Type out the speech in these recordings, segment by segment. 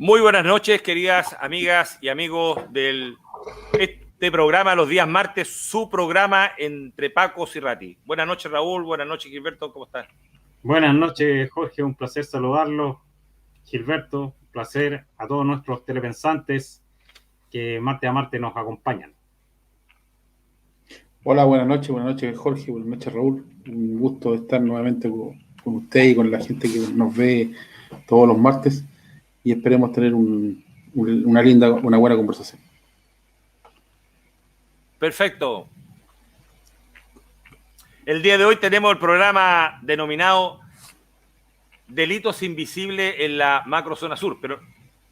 Muy buenas noches, queridas amigas y amigos de este programa los días martes, su programa entre Pacos y Rati. Buenas noches, Raúl. Buenas noches, Gilberto. ¿Cómo estás? Buenas noches, Jorge. Un placer saludarlo. Gilberto, un placer a todos nuestros telepensantes que martes a martes nos acompañan. Hola, buenas noches Jorge, buenas noches Raúl. Un gusto estar nuevamente con usted y con la gente que nos ve todos los martes y esperemos tener una buena conversación. Perfecto. El día de hoy tenemos el programa denominado Delitos Invisibles en la Macrozona Sur,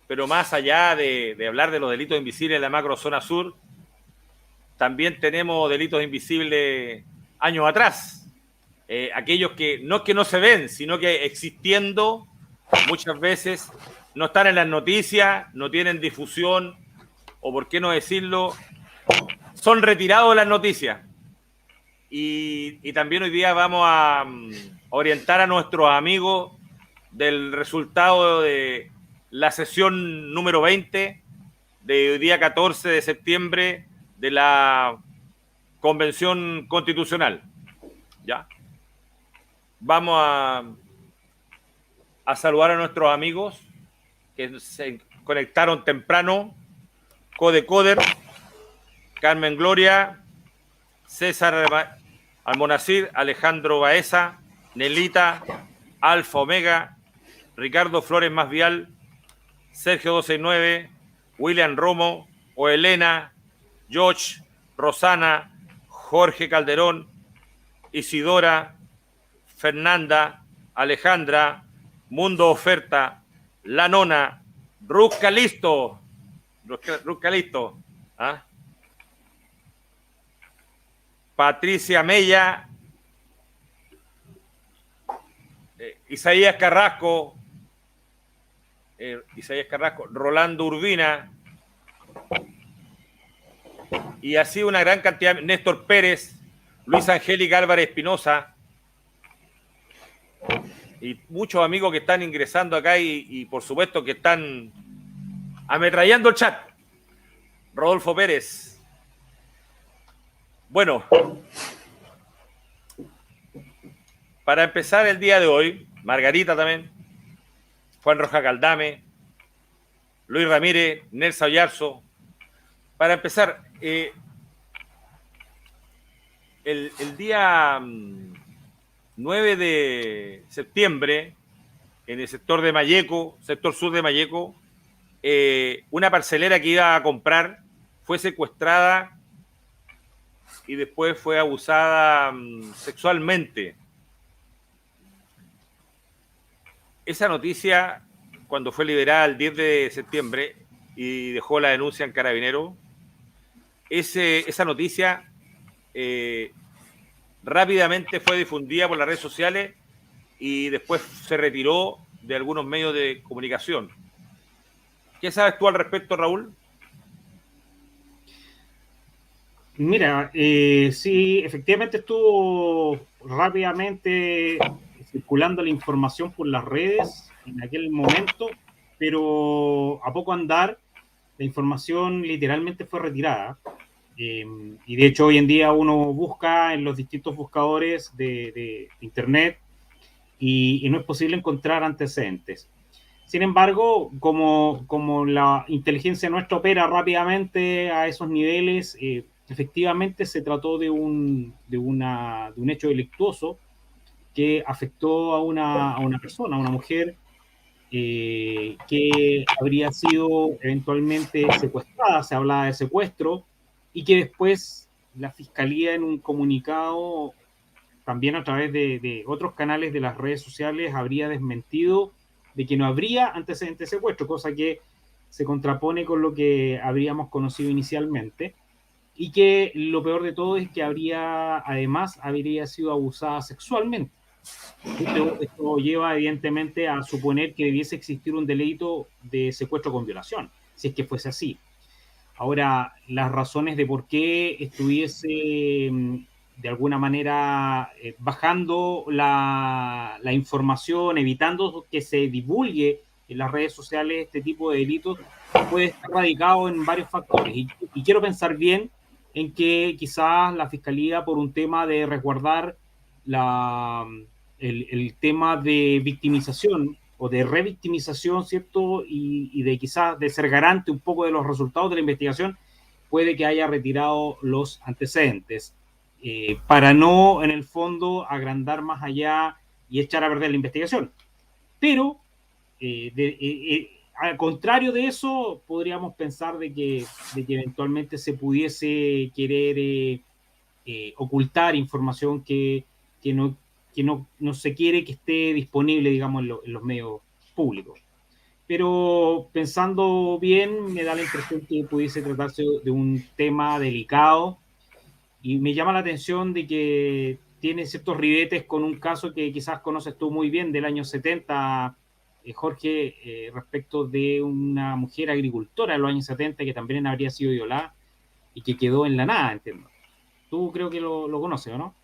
pero más allá de hablar de los delitos invisibles en la Macrozona Sur, también tenemos delitos invisibles años atrás. Aquellos que no se ven, sino que existiendo muchas veces no están en las noticias, no tienen difusión, o por qué no decirlo, son retirados de las noticias. Y también hoy día vamos a orientar a nuestros amigos del resultado de la sesión número 20 de hoy día 14 de septiembre de la Convención Constitucional. ¿Ya? Vamos a saludar a nuestros amigos que se conectaron temprano. Codecoder, Carmen Gloria, César Almonacid, Alejandro Baeza, Nelita, Alfa Omega, Ricardo Flores Masvial, Sergio 269, William Romo, Oelena, George, Rosana, Jorge Calderón, Isidora, Fernanda, Alejandra, Mundo Oferta, La Nona, Rusca Listo, ¿ah? Patricia Mella, Isaías Carrasco, Rolando Urbina, y así una gran cantidad, Néstor Pérez, Luis Angélica Álvarez Espinosa, y muchos amigos que están ingresando acá y por supuesto que están ametrallando el chat. Rodolfo Pérez. Bueno, para empezar el día de hoy, Margarita también, Juan Roja Caldame, Luis Ramírez, Nelsa Oyarzo. Para empezar, el día 9 de septiembre, en el sector de Malleco, sector sur de Malleco, una parcelera que iba a comprar fue secuestrada y después fue abusada sexualmente. Esa noticia, cuando fue liberada el 10 de septiembre y dejó la denuncia en Carabineros, esa noticia rápidamente fue difundida por las redes sociales y después se retiró de algunos medios de comunicación. ¿Qué sabes tú al respecto, Raúl? Mira, sí, efectivamente estuvo rápidamente circulando la información por las redes en aquel momento, pero a poco andar la información literalmente fue retirada. Y de hecho hoy en día uno busca en los distintos buscadores de internet y no es posible encontrar antecedentes. Sin embargo, como la inteligencia nuestra opera rápidamente a esos niveles, efectivamente se trató de un hecho delictuoso que afectó a una persona, a una mujer, que habría sido eventualmente secuestrada, se hablaba de secuestro, y que después la Fiscalía en un comunicado, también a través de otros canales de las redes sociales, habría desmentido de que no habría antecedentes de secuestro, cosa que se contrapone con lo que habríamos conocido inicialmente, y que lo peor de todo es que además habría sido abusada sexualmente. Esto lleva evidentemente a suponer que debiese existir un delito de secuestro con violación, si es que fuese así. Ahora, las razones de por qué estuviese de alguna manera bajando la información, evitando que se divulgue en las redes sociales este tipo de delitos puede estar radicado en varios factores. Y quiero pensar bien en que quizás la Fiscalía, por un tema de resguardar el tema de victimización o de revictimización, ¿cierto? Y de quizás de ser garante un poco de los resultados de la investigación, puede que haya retirado los antecedentes, para no, en el fondo, agrandar más allá y echar a perder la investigación. Pero, al contrario de eso, podríamos pensar de que eventualmente se pudiese querer ocultar información que no se quiere que esté disponible, digamos, en los medios públicos. Pero pensando bien, me da la impresión que pudiese tratarse de un tema delicado y me llama la atención de que tiene ciertos ribetes con un caso que quizás conoces tú muy bien del año 70, Jorge, respecto de una mujer agricultora de los años 70 que también habría sido violada y que quedó en la nada, entiendo. Tú creo que lo conoces, ¿o no?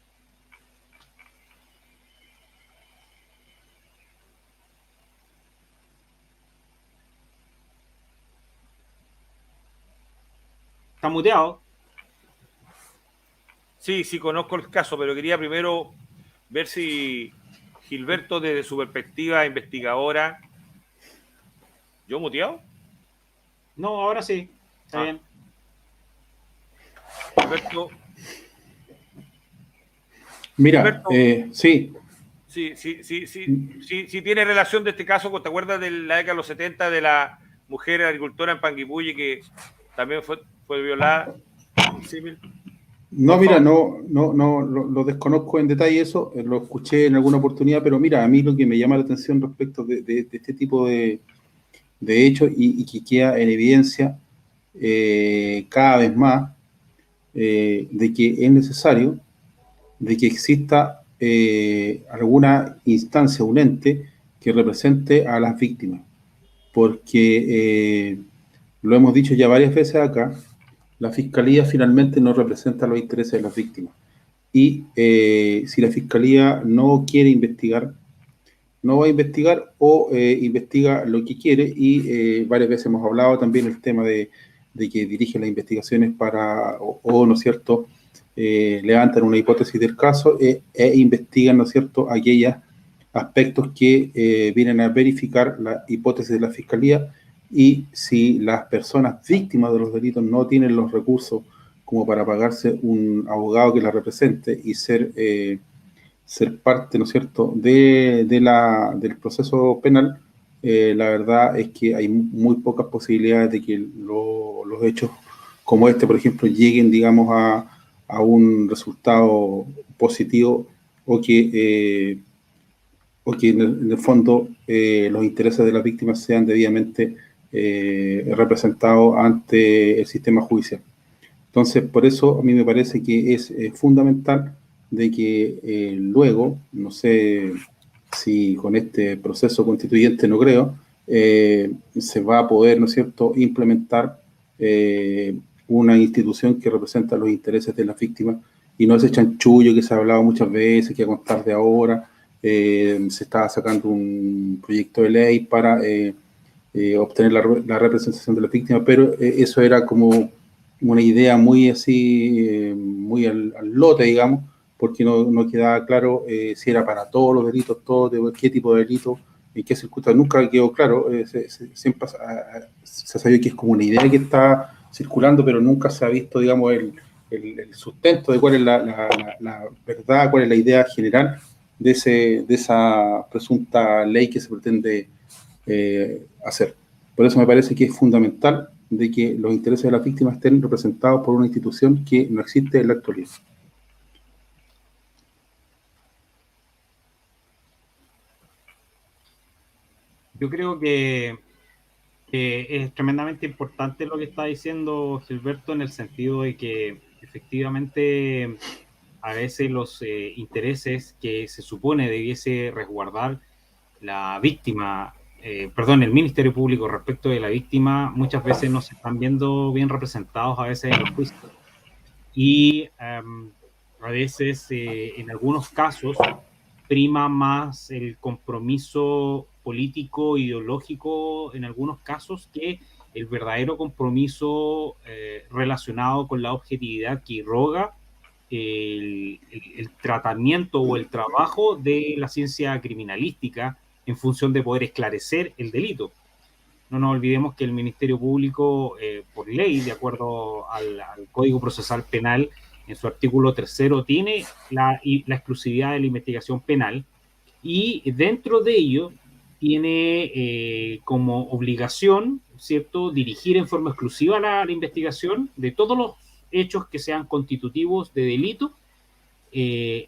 Está muteado. Sí, sí, conozco el caso, pero quería primero ver si Gilberto, desde su perspectiva investigadora. ¿Yo muteado? No, ahora sí. Está bien. Gilberto. Mira, Gilberto, sí. Sí tiene relación de este caso. ¿Te acuerdas de la década de los 70 de la mujer agricultora en Panguipulli que también fue violada? No, mira, no lo desconozco en detalle eso, lo escuché en alguna oportunidad, pero mira, a mí lo que me llama la atención respecto de este tipo de hechos y que queda en evidencia cada vez más, de que es necesario de que exista alguna instancia, un ente que represente a las víctimas, porque lo hemos dicho ya varias veces acá, la Fiscalía finalmente no representa los intereses de las víctimas. Y si la Fiscalía no quiere investigar, no va a investigar o investiga lo que quiere y varias veces hemos hablado también el tema de que dirige las investigaciones para, ¿no es cierto?, levantan una hipótesis del caso e investigan, ¿no es cierto?, aquellos aspectos que vienen a verificar la hipótesis de la Fiscalía, y si las personas víctimas de los delitos no tienen los recursos como para pagarse un abogado que la represente y ser parte, ¿no es cierto?, del proceso penal, la verdad es que hay muy pocas posibilidades de que los hechos como este, por ejemplo, lleguen, digamos, a un resultado positivo o que en el fondo los intereses de las víctimas sean debidamente representados ante el sistema judicial. Entonces, por eso a mí me parece que es fundamental de que luego, no sé si con este proceso constituyente, no creo, se va a poder, ¿no es cierto?, implementar una institución que representa los intereses de las víctimas y no ese chanchullo que se ha hablado muchas veces, que a contar de ahora se está sacando un proyecto de ley para obtener la representación de las víctimas, pero eso era como una idea muy así, muy al lote, digamos, porque no quedaba claro si era para todos los delitos, qué tipo de delito, en qué circunstancias. Nunca quedó claro, siempre se sabía que es como una idea que está circulando, pero nunca se ha visto, digamos, el sustento de cuál es la verdad, cuál es la idea general de esa presunta ley que se pretende hacer. Por eso me parece que es fundamental de que los intereses de las víctimas estén representados por una institución que no existe en la actualidad. Yo creo que es tremendamente importante lo que está diciendo Gilberto, en el sentido de que efectivamente a veces los intereses que se supone debiese resguardar la víctima, el Ministerio Público respecto de la víctima, muchas veces no se están viendo bien representados a veces en los juicios. Y a veces, en algunos casos, prima más el compromiso político, ideológico en algunos casos, que el verdadero compromiso relacionado con la objetividad que irroga el tratamiento o el trabajo de la ciencia criminalística en función de poder esclarecer el delito. No nos olvidemos que el Ministerio Público, por ley, de acuerdo al Código Procesal Penal, en su artículo 3º, tiene la exclusividad de la investigación penal, y dentro de ello tiene como obligación, ¿cierto?, dirigir en forma exclusiva la investigación de todos los hechos que sean constitutivos de delito,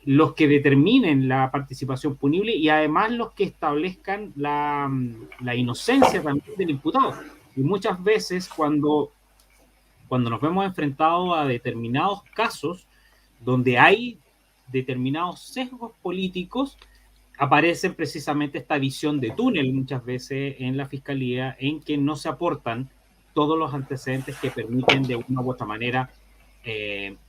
los que determinen la participación punible y además los que establezcan la inocencia también del imputado. Y muchas veces cuando nos vemos enfrentados a determinados casos donde hay determinados sesgos políticos, aparece precisamente esta visión de túnel muchas veces en la Fiscalía, en que no se aportan todos los antecedentes que permiten de una u otra manera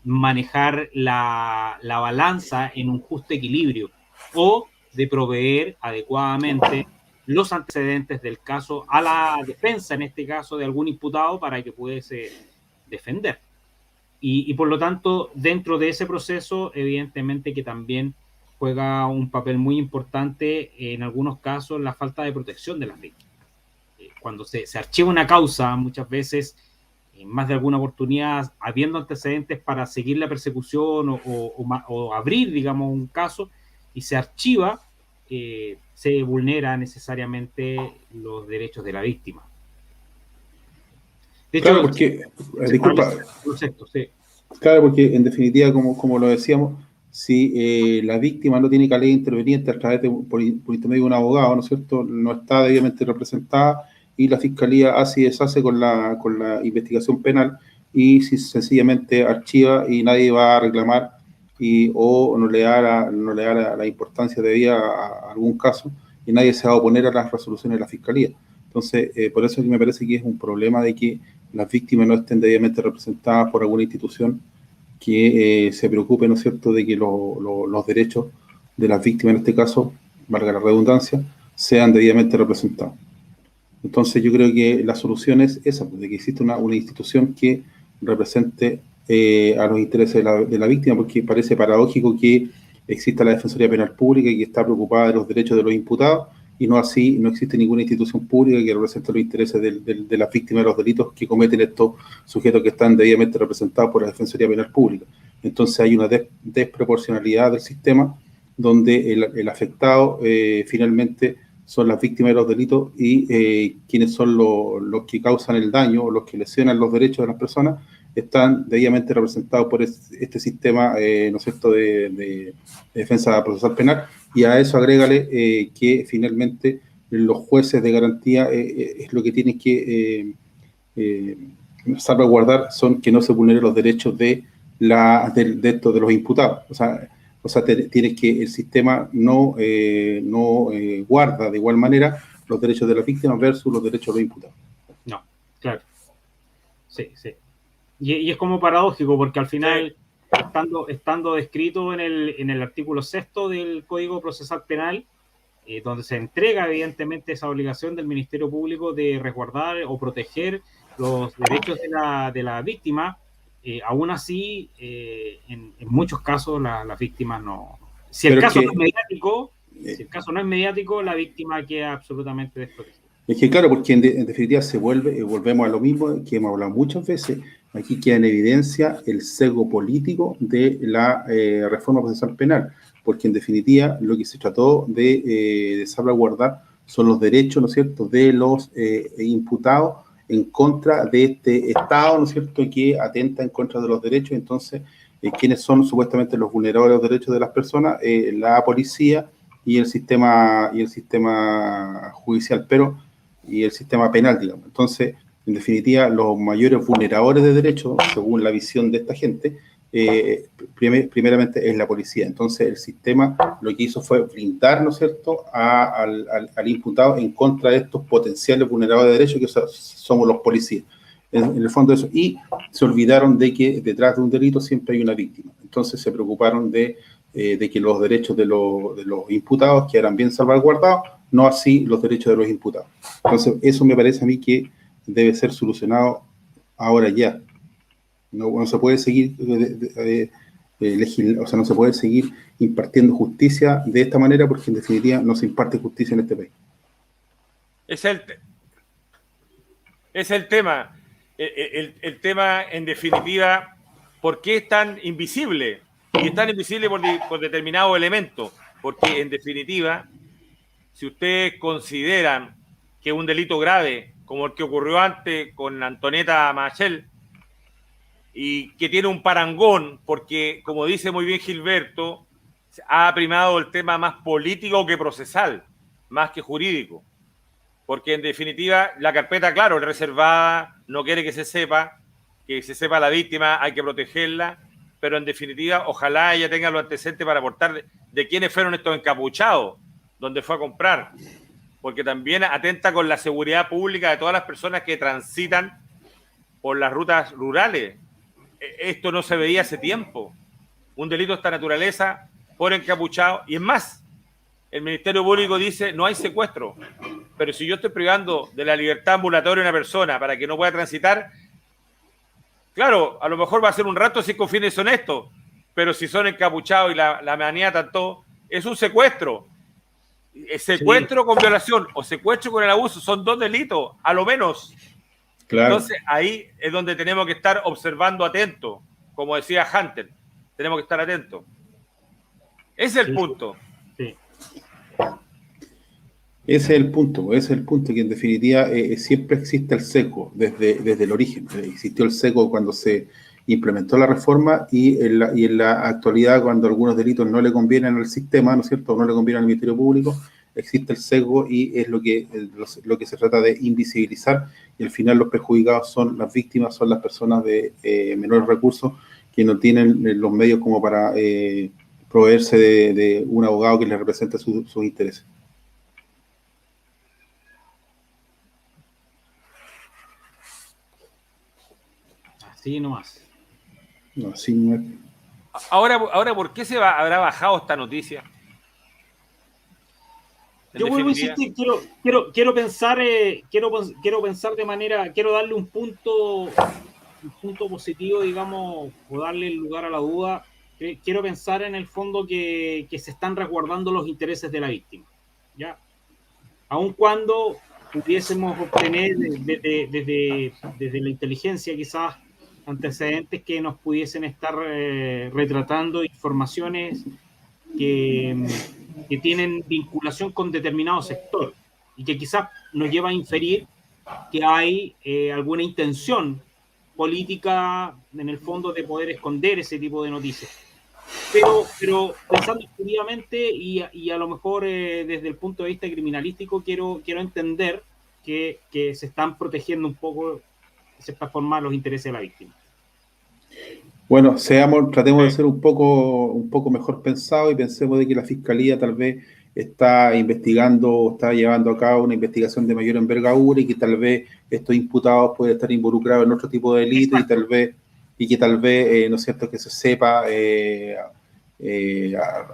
manejar la balanza en un justo equilibrio, o de proveer adecuadamente los antecedentes del caso a la defensa, en este caso de algún imputado, para que pudiese defender. Y por lo tanto, dentro de ese proceso, evidentemente que también juega un papel muy importante en algunos casos la falta de protección de las víctimas. Cuando se archiva una causa, muchas veces, en más de alguna oportunidad, habiendo antecedentes para seguir la persecución o abrir, digamos, un caso, y se archiva, se vulnera necesariamente los derechos de la víctima. De hecho, claro, porque, disculpa, sí. Claro, porque en definitiva, como lo decíamos, si la víctima no tiene calidad interveniente a través por intermedio de un abogado, ¿no es cierto?, no está debidamente representada, y la Fiscalía hace y deshace con la investigación penal, y si sencillamente archiva y nadie va a reclamar o no le da la importancia debida a algún caso, y nadie se va a oponer a las resoluciones de la Fiscalía. Entonces, por eso me parece que es un problema de que las víctimas no estén debidamente representadas por alguna institución que se preocupe, ¿no es cierto?, de que los derechos de las víctimas, en este caso, valga la redundancia, sean debidamente representados. Entonces yo creo que la solución es esa, pues, de que existe una institución que represente a los intereses de la víctima, porque parece paradójico que exista la Defensoría Penal Pública y que está preocupada de los derechos de los imputados, y no así, no existe ninguna institución pública que represente los intereses de las víctimas de los delitos que cometen estos sujetos que están debidamente representados por la Defensoría Penal Pública. Entonces hay una desproporcionalidad del sistema, donde el afectado finalmente son las víctimas de los delitos, y quienes son los que causan el daño o los que lesionan los derechos de las personas están debidamente representados por este sistema, ¿no es cierto?, de defensa procesal penal. Y a eso agrégale que finalmente los jueces de garantía es lo que tienen que salvaguardar, son que no se vulneren los derechos de los imputados. O sea, tienes que el sistema no guarda de igual manera los derechos de las víctimas versus los derechos de los imputados. No, claro. Sí, sí. Y es como paradójico, porque al final, estando descrito en el artículo 6º del Código Procesal Penal, donde se entrega evidentemente esa obligación del Ministerio Público de resguardar o proteger los derechos de la víctima, aún así, en muchos casos las víctimas no... Si el caso no es mediático, la víctima queda absolutamente desprotegida. Es que claro, porque en definitiva volvemos a lo mismo que hemos hablado muchas veces. Aquí queda en evidencia el sesgo político de la reforma procesal penal, porque en definitiva lo que se trató de salvaguardar son los derechos, ¿no es cierto?, de los imputados en contra de este Estado, ¿no es cierto?, que atenta en contra de los derechos. Entonces, ¿quiénes son supuestamente los vulneradores de los derechos de las personas? La policía y el sistema judicial, y el sistema penal, digamos. Entonces, en definitiva, los mayores vulneradores de derechos, según la visión de esta gente, primeramente es la policía. Entonces, el sistema lo que hizo fue blindar, ¿no es cierto?, al imputado en contra de estos potenciales vulneradores de derechos, que somos los policías. En el fondo eso. Y se olvidaron de que detrás de un delito siempre hay una víctima. Entonces, se preocuparon de de que los derechos de los imputados quedaran bien salvaguardados, no así los derechos de los imputados. Entonces, eso me parece a mí que debe ser solucionado ahora ya. No se puede seguir o sea, no se puede seguir impartiendo justicia de esta manera, porque en definitiva no se imparte justicia en este país. Es el tema. El tema, en definitiva, ¿por qué es tan invisible? Y es tan invisible por determinado elemento. Porque, en definitiva, si ustedes consideran que un delito grave, como el que ocurrió antes con Antonieta Machel, y que tiene un parangón, porque, como dice muy bien Gilberto, ha primado el tema más político que procesal, más que jurídico. Porque, en definitiva, la carpeta, claro, es reservada, no quiere que se sepa la víctima, hay que protegerla, pero, en definitiva, ojalá ella tenga los antecedentes para aportar de quiénes fueron estos encapuchados, dónde fue a comprar, porque también atenta con la seguridad pública de todas las personas que transitan por las rutas rurales. Esto no se veía hace tiempo. Un delito de esta naturaleza por encapuchado. Y es más, el Ministerio Público dice no hay secuestro. Pero si yo estoy privando de la libertad ambulatoria a una persona para que no pueda transitar, claro, a lo mejor va a ser un rato si con fines honestos, pero si son encapuchados y la maniatan todo, es un secuestro. Secuestro con violación o secuestro con el abuso son 2 delitos, a lo menos. Claro. Entonces, ahí es donde tenemos que estar observando atentos, como decía Hunter, tenemos que estar atentos. Ese es el punto. Sí. Ese es el punto, que en definitiva siempre existe el sesgo desde el origen. Existió el sesgo cuando se implementó la reforma y en la actualidad, cuando algunos delitos no le convienen al sistema, ¿no es cierto?, o no le convienen al Ministerio Público, existe el sesgo y es lo que se trata de invisibilizar, y al final los perjudicados son las víctimas, son las personas de menores recursos que no tienen los medios como para proveerse de un abogado que les represente sus intereses. Así nomás. No, así no es. Ahora, ¿por qué habrá bajado esta noticia? Yo vuelvo a insistir, quiero pensar de manera, quiero darle un punto positivo, digamos, o darle lugar a la duda. Quiero pensar en el fondo que se están resguardando los intereses de la víctima, ¿ya? Aun cuando pudiésemos obtener desde la inteligencia quizás antecedentes que nos pudiesen estar retratando informaciones que tienen vinculación con determinado sector y que quizás nos lleva a inferir que hay alguna intención política en el fondo de poder esconder ese tipo de noticias. Pero pensando exclusivamente y a lo mejor desde el punto de vista criminalístico quiero entender que se están protegiendo un poco, se para formar los intereses de la víctima. Bueno, tratemos de ser un poco mejor pensados y pensemos de que la Fiscalía tal vez está investigando, está llevando a cabo una investigación de mayor envergadura y que tal vez estos imputados pueden estar involucrados en otro tipo de delito. Exacto. y que tal vez, ¿no es cierto?, que se sepa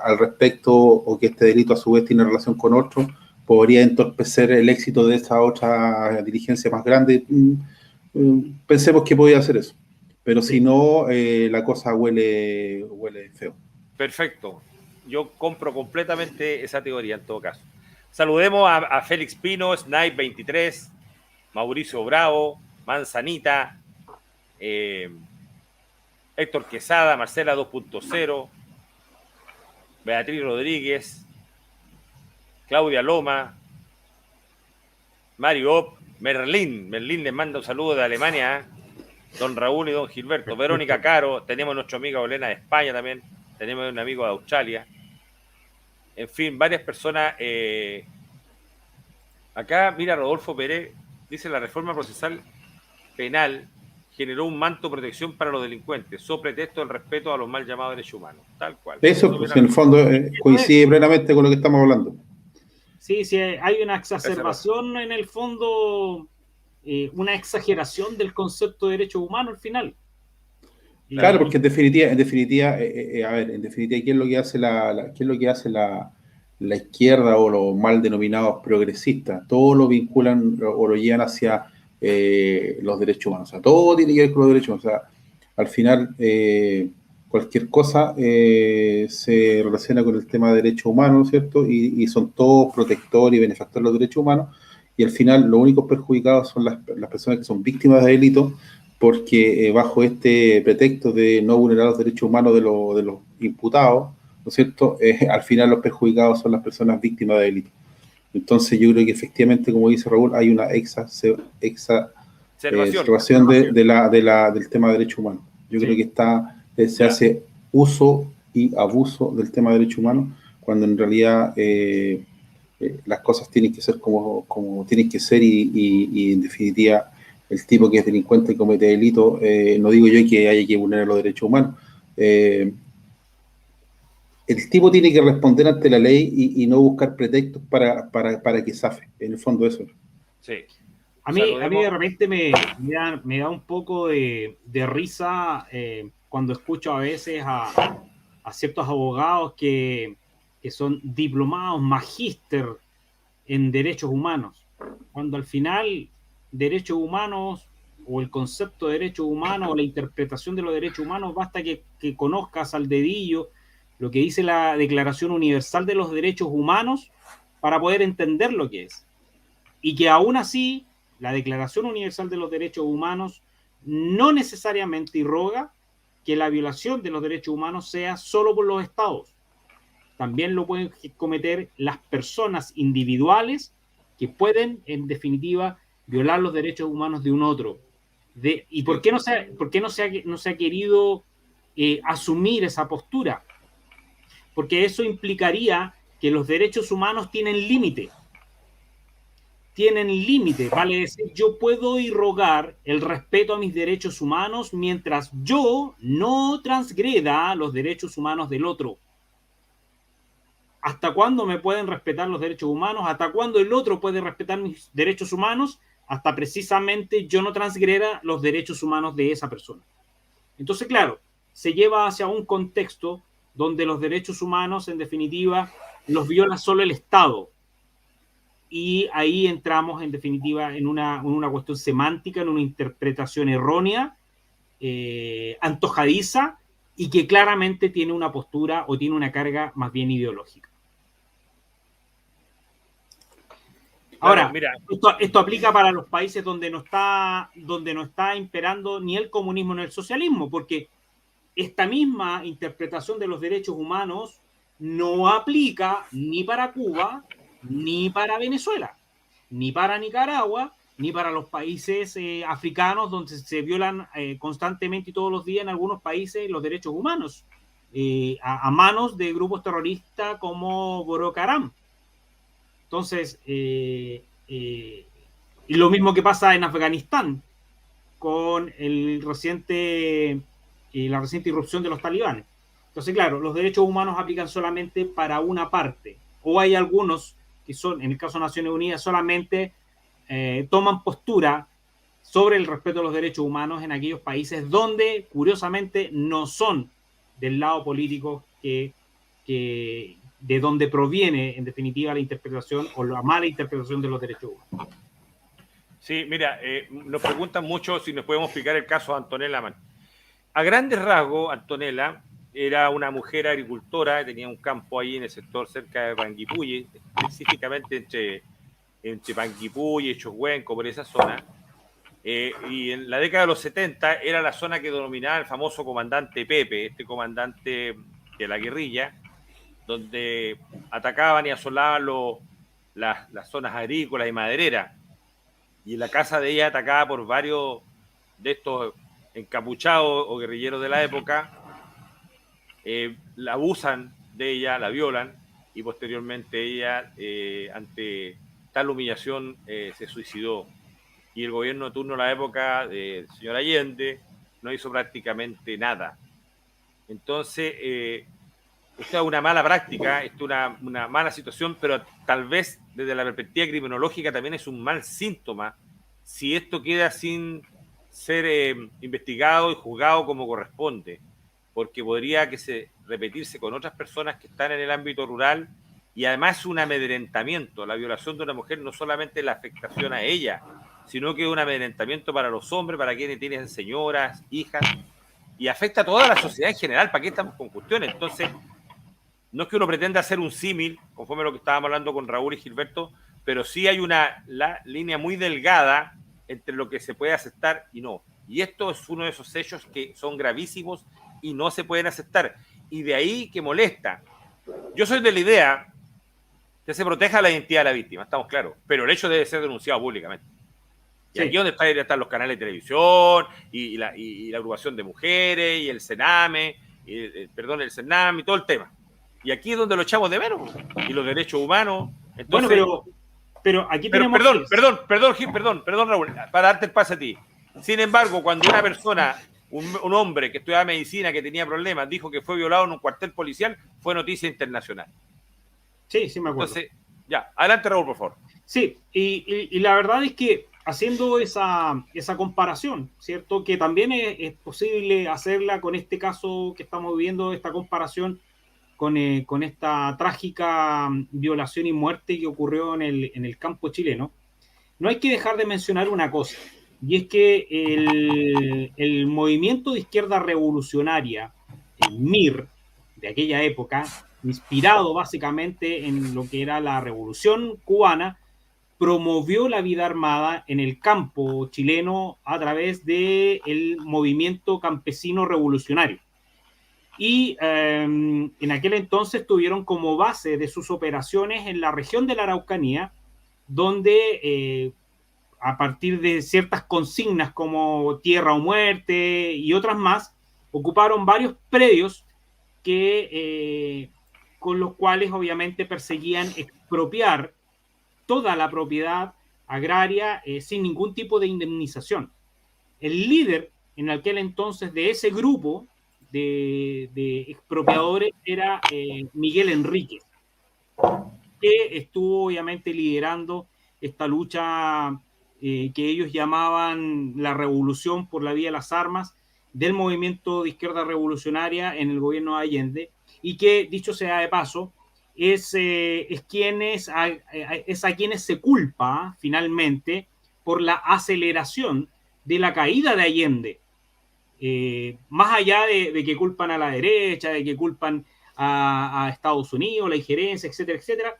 al respecto, o que este delito a su vez tiene relación con otro, podría entorpecer el éxito de esta otra diligencia más grande. Pensemos que podría hacer eso. Pero si no, la cosa huele feo. Perfecto. Yo compro completamente esa teoría en todo caso. Saludemos a Félix Pino, Snipe 23, Mauricio Bravo, Manzanita, Héctor Quesada, Marcela 2.0, Beatriz Rodríguez, Claudia Loma, Mario Op, Merlín les manda un saludo de Alemania, don Raúl y don Gilberto, Verónica Caro, tenemos nuestra amiga Olena de España también, tenemos un amigo de Australia, en fin, varias personas. Acá, mira, Rodolfo Pérez dice: la reforma procesal penal generó un manto de protección para los delincuentes, sobre pretexto del respeto a los mal llamados derechos humanos, tal cual. Eso pues, en el fondo coincide plenamente con lo que estamos hablando. Sí, hay una exacerbación en el fondo, una exageración del concepto de derechos humanos al final. Claro, porque en definitiva, a ver, en definitiva, ¿qué es lo que hace qué es lo que hace la izquierda o los mal denominados progresistas? Todo lo vinculan o lo llevan hacia los derechos humanos. O sea, todo tiene que ver con los derechos humanos. O sea, al final, cualquier cosa se relaciona con el tema de derechos humanos, ¿cierto? Y son todos protectores y benefactores de los derechos humanos. Y al final, los únicos perjudicados son las personas que son víctimas de delitos porque bajo este pretexto de no vulnerar los derechos humanos de los imputados, ¿no es cierto? Al final los perjudicados son las personas víctimas de delitos. Entonces yo creo que efectivamente, como dice Raúl, hay una exacerbación del tema de derechos humanos. Yo creo que se hace uso y abuso del tema de derechos humanos cuando en realidad las cosas tienen que ser como tienen que ser y en definitiva el tipo que es delincuente y comete delito, no digo yo que haya que vulnerar los derechos humanos. El tipo tiene que responder ante la ley y no buscar pretextos para que zafe. En el fondo eso. Sí. A mí de repente me da un poco de risa cuando escucho a veces a ciertos abogados que son diplomados, magíster en derechos humanos, cuando al final derechos humanos o el concepto de derechos humanos o la interpretación de los derechos humanos, basta que conozcas al dedillo lo que dice la Declaración Universal de los Derechos Humanos para poder entender lo que es. Y que aún así, la Declaración Universal de los Derechos Humanos no necesariamente irroga que la violación de los derechos humanos sea solo por los estados. También lo pueden cometer las personas individuales que pueden, en definitiva, violar los derechos humanos de un otro. ¿Y por qué no se ha querido asumir esa postura? Porque eso implicaría que los derechos humanos tienen límite. Tienen límite, vale decir, yo puedo irrogar el respeto a mis derechos humanos mientras yo no transgreda los derechos humanos del otro. ¿Hasta cuándo me pueden respetar los derechos humanos? ¿Hasta cuándo el otro puede respetar mis derechos humanos? Hasta precisamente yo no transgreda los derechos humanos de esa persona. Entonces, claro, se lleva hacia un contexto donde los derechos humanos, en definitiva, los viola solo el Estado. Y ahí entramos, en definitiva, en una cuestión semántica, en una interpretación errónea, antojadiza, y que claramente tiene una postura o tiene una carga más bien ideológica. Ahora, mira, esto aplica para los países donde no está imperando ni el comunismo ni el socialismo, porque esta misma interpretación de los derechos humanos no aplica ni para Cuba, ni para Venezuela, ni para Nicaragua, ni para los países africanos donde se violan constantemente y todos los días en algunos países los derechos humanos a manos de grupos terroristas como Boko Haram. Entonces, y lo mismo que pasa en Afganistán con la reciente irrupción de los talibanes. Entonces, claro, los derechos humanos aplican solamente para una parte, o hay algunos que son, en el caso de Naciones Unidas, solamente toman postura sobre el respeto a los derechos humanos en aquellos países donde, curiosamente, no son del lado político de donde proviene, en definitiva, la interpretación o la mala interpretación de los derechos humanos. Sí, mira, nos preguntan mucho si nos podemos explicar el caso de Antonella Mann. A grandes rasgos, Antonella era una mujer agricultora, tenía un campo ahí en el sector cerca de Panguipulli, específicamente entre Panguipulli y Chocuenco, por esa zona. Y en la década de los 70 era la zona que dominaba el famoso comandante Pepe, este comandante de la guerrilla, donde atacaban y asolaban las zonas agrícolas y madereras. Y en la casa de ella, atacada por varios de estos encapuchados o guerrilleros de la época, la abusan de ella, la violan, y posteriormente ella, ante tal humillación, se suicidó. Y el gobierno de turno de la época del señor Allende no hizo prácticamente nada. Entonces, esta es una mala práctica, esto es una mala situación, pero tal vez desde la perspectiva criminológica también es un mal síntoma si esto queda sin ser investigado y juzgado como corresponde, porque podría repetirse con otras personas que están en el ámbito rural, y además un amedrentamiento. La violación de una mujer no solamente la afectación a ella, sino que es un amedrentamiento para los hombres, para quienes tienen señoras, hijas, y afecta a toda la sociedad en general. ¿Para qué estamos con cuestiones? Entonces, no es que uno pretenda hacer un símil, conforme a lo que estábamos hablando con Raúl y Gilberto, pero sí hay una línea muy delgada entre lo que se puede aceptar y no. Y esto es uno de esos hechos que son gravísimos y no se pueden aceptar. Y de ahí que molesta. Yo soy de la idea que se proteja la identidad de la víctima, estamos claros, pero el hecho debe ser denunciado públicamente. Y Sí. aquí donde están los canales de televisión y la agrupación de mujeres y el Sename, el Sename y todo el tema. Y aquí es donde lo echamos de menos. Y los derechos humanos. Entonces, Bueno, pero aquí tenemos... Perdón, Raúl, para darte el pase a ti. Sin embargo, cuando una persona, un hombre que estudiaba medicina, que tenía problemas, dijo que fue violado en un cuartel policial, fue noticia internacional. Sí, sí me acuerdo. Entonces, ya, adelante Raúl, por favor. Sí, y la verdad es que haciendo esa comparación, ¿cierto? Que también es posible hacerla con este caso que estamos viviendo, esta comparación con esta trágica violación y muerte que ocurrió en el campo chileno. No hay que dejar de mencionar una cosa, y es que el movimiento de izquierda revolucionaria, el MIR, de aquella época, inspirado básicamente en lo que era la revolución cubana, promovió la vida armada en el campo chileno a través del movimiento campesino revolucionario. Y en aquel entonces tuvieron como base de sus operaciones en la región de la Araucanía, donde a partir de ciertas consignas como tierra o muerte y otras más, ocuparon varios predios que, con los cuales obviamente perseguían expropiar toda la propiedad agraria sin ningún tipo de indemnización. El líder en aquel entonces de ese grupo de expropiadores era Miguel Enríquez, que estuvo obviamente liderando esta lucha que ellos llamaban la revolución por la vía de las armas del movimiento de izquierda revolucionaria en el gobierno de Allende, y que, dicho sea de paso, es a quienes se culpa finalmente por la aceleración de la caída de Allende. Más allá de que culpan a la derecha, de que culpan a Estados Unidos, la injerencia, etcétera, etcétera,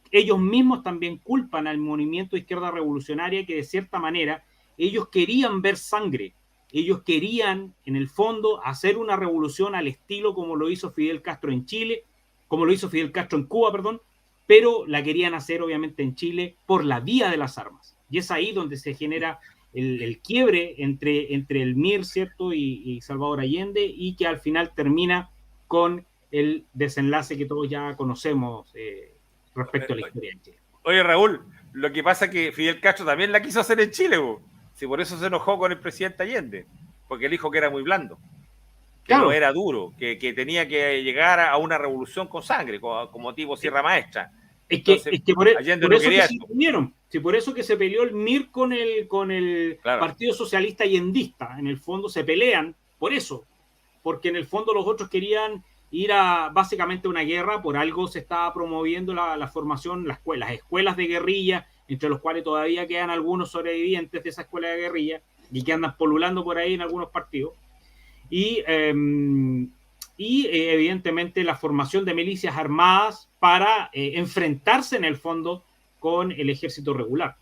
ellos mismos también culpan al movimiento de izquierda revolucionaria, que de cierta manera ellos querían ver sangre, ellos querían en el fondo hacer una revolución al estilo como lo hizo Fidel Castro en Chile, como lo hizo Fidel Castro en Cuba, perdón, pero la querían hacer obviamente en Chile por la vía de las armas. Y es ahí donde se genera el quiebre entre el MIR, ¿cierto? Y Salvador Allende, y que al final termina con el desenlace que todos ya conocemos respecto a la historia de Chile. Oye, Raúl, lo que pasa es que Fidel Castro también la quiso hacer en Chile, bo. Sí, por eso se enojó con el presidente Allende, porque él dijo que era muy blando, que claro, no era duro, que tenía que llegar a una revolución con sangre, como tipo Sierra Maestra. Entonces, es que por eso no que se unieron. Sí, por eso que se peleó el MIR con el claro, Partido Socialista Allendista. En el fondo se pelean por eso, porque en el fondo los otros querían ir a básicamente una guerra. Por algo se estaba promoviendo la formación, las escuelas de guerrilla, entre los cuales todavía quedan algunos sobrevivientes de esa escuela de guerrilla y que andan polulando por ahí en algunos partidos. Y evidentemente la formación de milicias armadas para enfrentarse en el fondo con el ejército regular.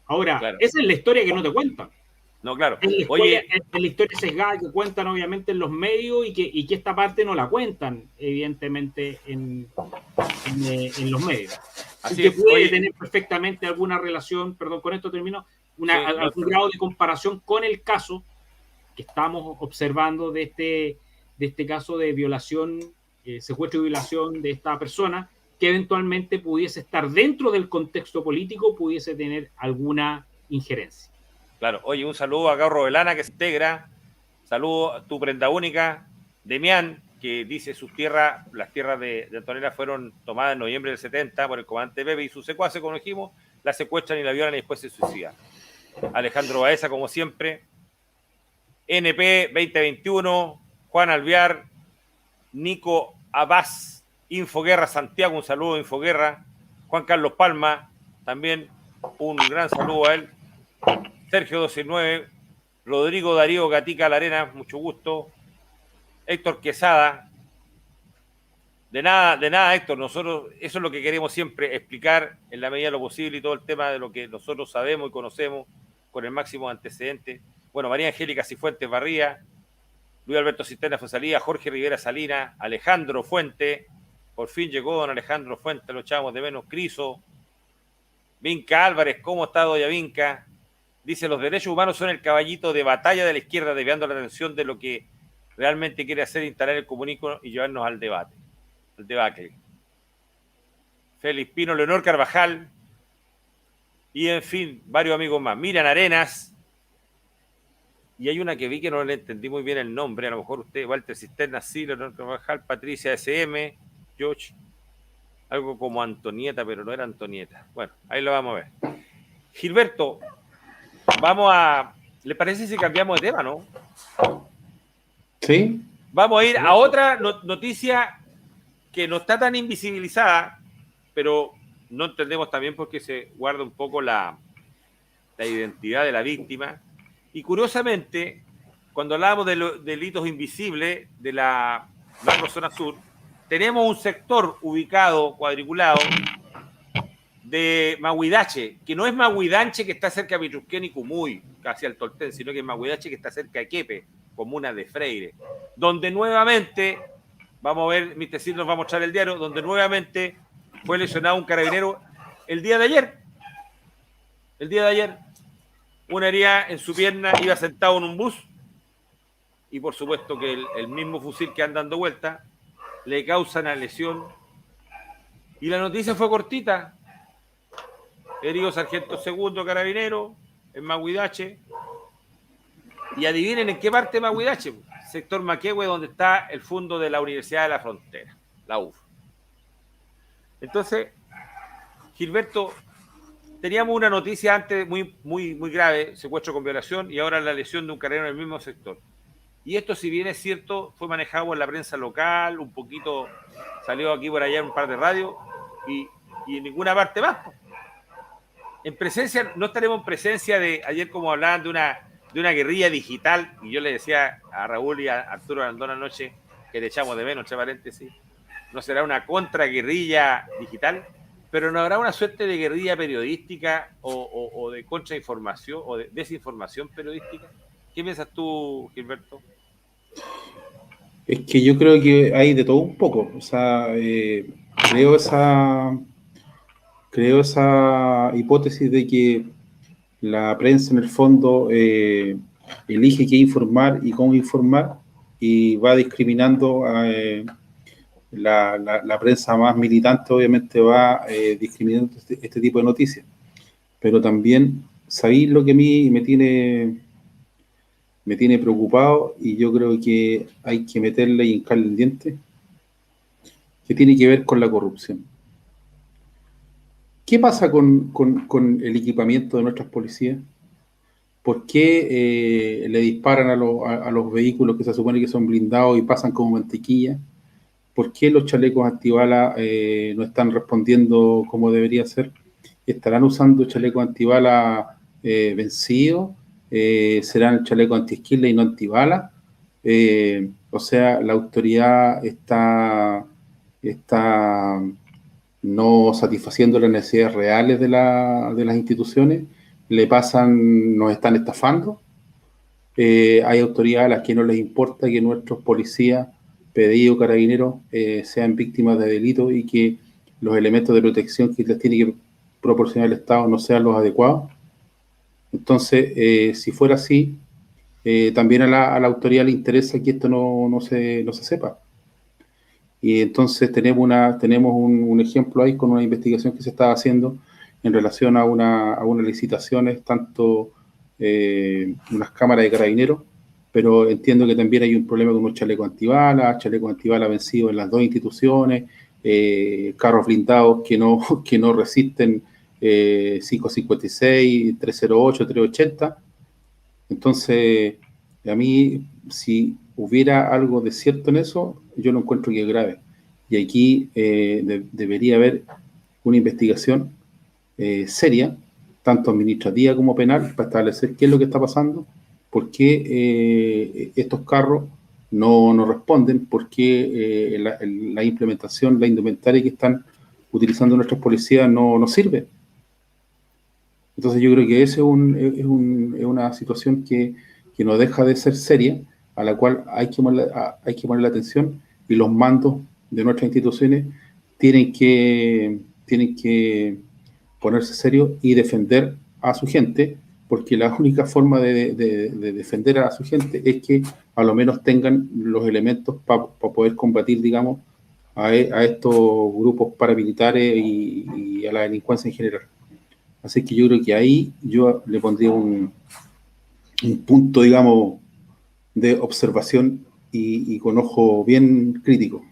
Ahora, claro, esa es la historia que no te cuentan. No, claro. Es la historia sesgada que cuentan obviamente en los medios y que esta parte no la cuentan evidentemente en los medios. Así que puede tener perfectamente alguna relación, perdón, con esto termino, algún grado de comparación con el caso que estamos observando de este caso de violación, secuestro y violación de esta persona, que eventualmente pudiese estar dentro del contexto político, pudiese tener alguna injerencia. Claro. Oye, un saludo a Carlos Velana, que se integra. Saludo a tu prenda única. Demián, que dice las tierras de Antonella fueron tomadas en noviembre del 70 por el comandante Pepe y sus secuaces, como dijimos, la secuestran y la violan y después se suicidan. Alejandro Baeza, como siempre, NP 2021, Juan Alvear, Nico Abás, Infoguerra Santiago, un saludo a Infoguerra, Juan Carlos Palma, también un gran saludo a él, Sergio 269, Rodrigo Darío Gatica Larena, mucho gusto, Héctor Quesada, de nada Héctor, nosotros eso es lo que queremos siempre, explicar en la medida de lo posible y todo el tema de lo que nosotros sabemos y conocemos con el máximo antecedente. Bueno, María Angélica Cifuentes Barría, Luis Alberto Cisterna Fusalía, Jorge Rivera Salina, Alejandro Fuente, por fin llegó don Alejandro Fuente, lo echábamos de menos, Criso, Vinca Álvarez, ¿cómo está doña Vinca? Dice, los derechos humanos son el caballito de batalla de la izquierda, desviando la atención de lo que realmente quiere hacer, instalar el comunismo y llevarnos al debate, al debacle. Félix Pino, Leonor Carvajal, y en fin, varios amigos más. Miriam Arenas, y hay una que vi que no le entendí muy bien el nombre, a lo mejor usted, Walter Cisterna, sí, Leonor Carvajal, Patricia SM, George, algo como Antonieta, pero no era Antonieta. Bueno, ahí lo vamos a ver. Gilberto, ¿le parece si cambiamos de tema, no? Sí. Vamos a ir a otra noticia que no está tan invisibilizada, pero no entendemos también porque se guarda un poco la identidad de la víctima. Y curiosamente, cuando hablamos de los delitos invisibles de la macrozona sur, tenemos un sector ubicado, cuadriculado, de Mahuidache, que no es Mahuidanche, que está cerca de Pitrusquén y Cumuy, casi al Tolten, sino que es Mahuidache, que está cerca de Quepe, comuna de Freire, donde nuevamente, vamos a ver, Mr. Sid nos va a mostrar el diario, donde nuevamente fue lesionado un carabinero el día de ayer, una herida en su pierna, iba sentado en un bus, y por supuesto que el mismo fusil que anda dando vuelta le causa una lesión, y la noticia fue cortita. Herido sargento segundo carabinero en Mahuidache. Y adivinen en qué parte de Mahuidache, sector Maquehue, donde está el fondo de la Universidad de la Frontera, la UF. Entonces, Gilberto, teníamos una noticia antes muy grave, secuestro con violación, y ahora la lesión de un carabinero en el mismo sector. Y esto, si bien es cierto, fue manejado en la prensa local, un poquito salió aquí por allá en un par de radios, y en ninguna parte más. En presencia, no estaremos en presencia de, ayer como hablaban de una guerrilla digital, y yo le decía a Raúl y a Arturo Arandón anoche, que le echamos de menos, entre paréntesis, no será una contraguerrilla digital, pero no habrá una suerte de guerrilla periodística o de contrainformación o de desinformación periodística. ¿Qué piensas tú, Gilberto? Es que yo creo que hay de todo un poco. O sea, creo esa hipótesis de que la prensa en el fondo elige qué informar y cómo informar y va discriminando a la prensa más militante, obviamente va discriminando este tipo de noticias. Pero también, ¿sabéis lo que a mí me tiene preocupado? Y yo creo que hay que meterle y hincarle el diente, que tiene que ver con la corrupción. ¿Qué pasa con el equipamiento de nuestras policías? ¿Por qué le disparan a los vehículos que se supone que son blindados y pasan como mantequilla? ¿Por qué los chalecos antibalas no están respondiendo como debería ser? ¿Estarán usando chalecos antibalas vencidos? ¿Serán chalecos antiesquila y no antibalas? O sea, la autoridad está no satisfaciendo las necesidades reales de las instituciones, nos están estafando. Hay autoridades a las que no les importa que nuestros policías, pedidos, carabineros, sean víctimas de delitos y que los elementos de protección que les tiene que proporcionar el Estado no sean los adecuados. Entonces, si fuera así, también a la autoridad le interesa que esto no se sepa. Y entonces tenemos un ejemplo ahí con una investigación que se estaba haciendo en relación a unas licitaciones, tanto unas cámaras de carabineros, pero entiendo que también hay un problema con unos chalecos antibalas vencidos en las dos instituciones, carros blindados que no resisten 556, 308, 380. Entonces, a mí, si hubiera algo de cierto en eso, yo lo encuentro que es grave. Y aquí debería haber una investigación seria, tanto administrativa como penal, para establecer qué es lo que está pasando, por qué estos carros no responden, por qué la implementación, la indumentaria que están utilizando nuestras policías no sirve. Entonces yo creo que esa es una situación que no deja de ser seria, a la cual hay que ponerle atención, y los mandos de nuestras instituciones tienen que ponerse serios y defender a su gente, porque la única forma de defender a su gente es que a lo menos tengan los elementos para poder combatir, digamos, a estos grupos paramilitares y a la delincuencia en general. Así que yo creo que ahí yo le pondría un punto, digamos, de observación y con ojo bien crítico.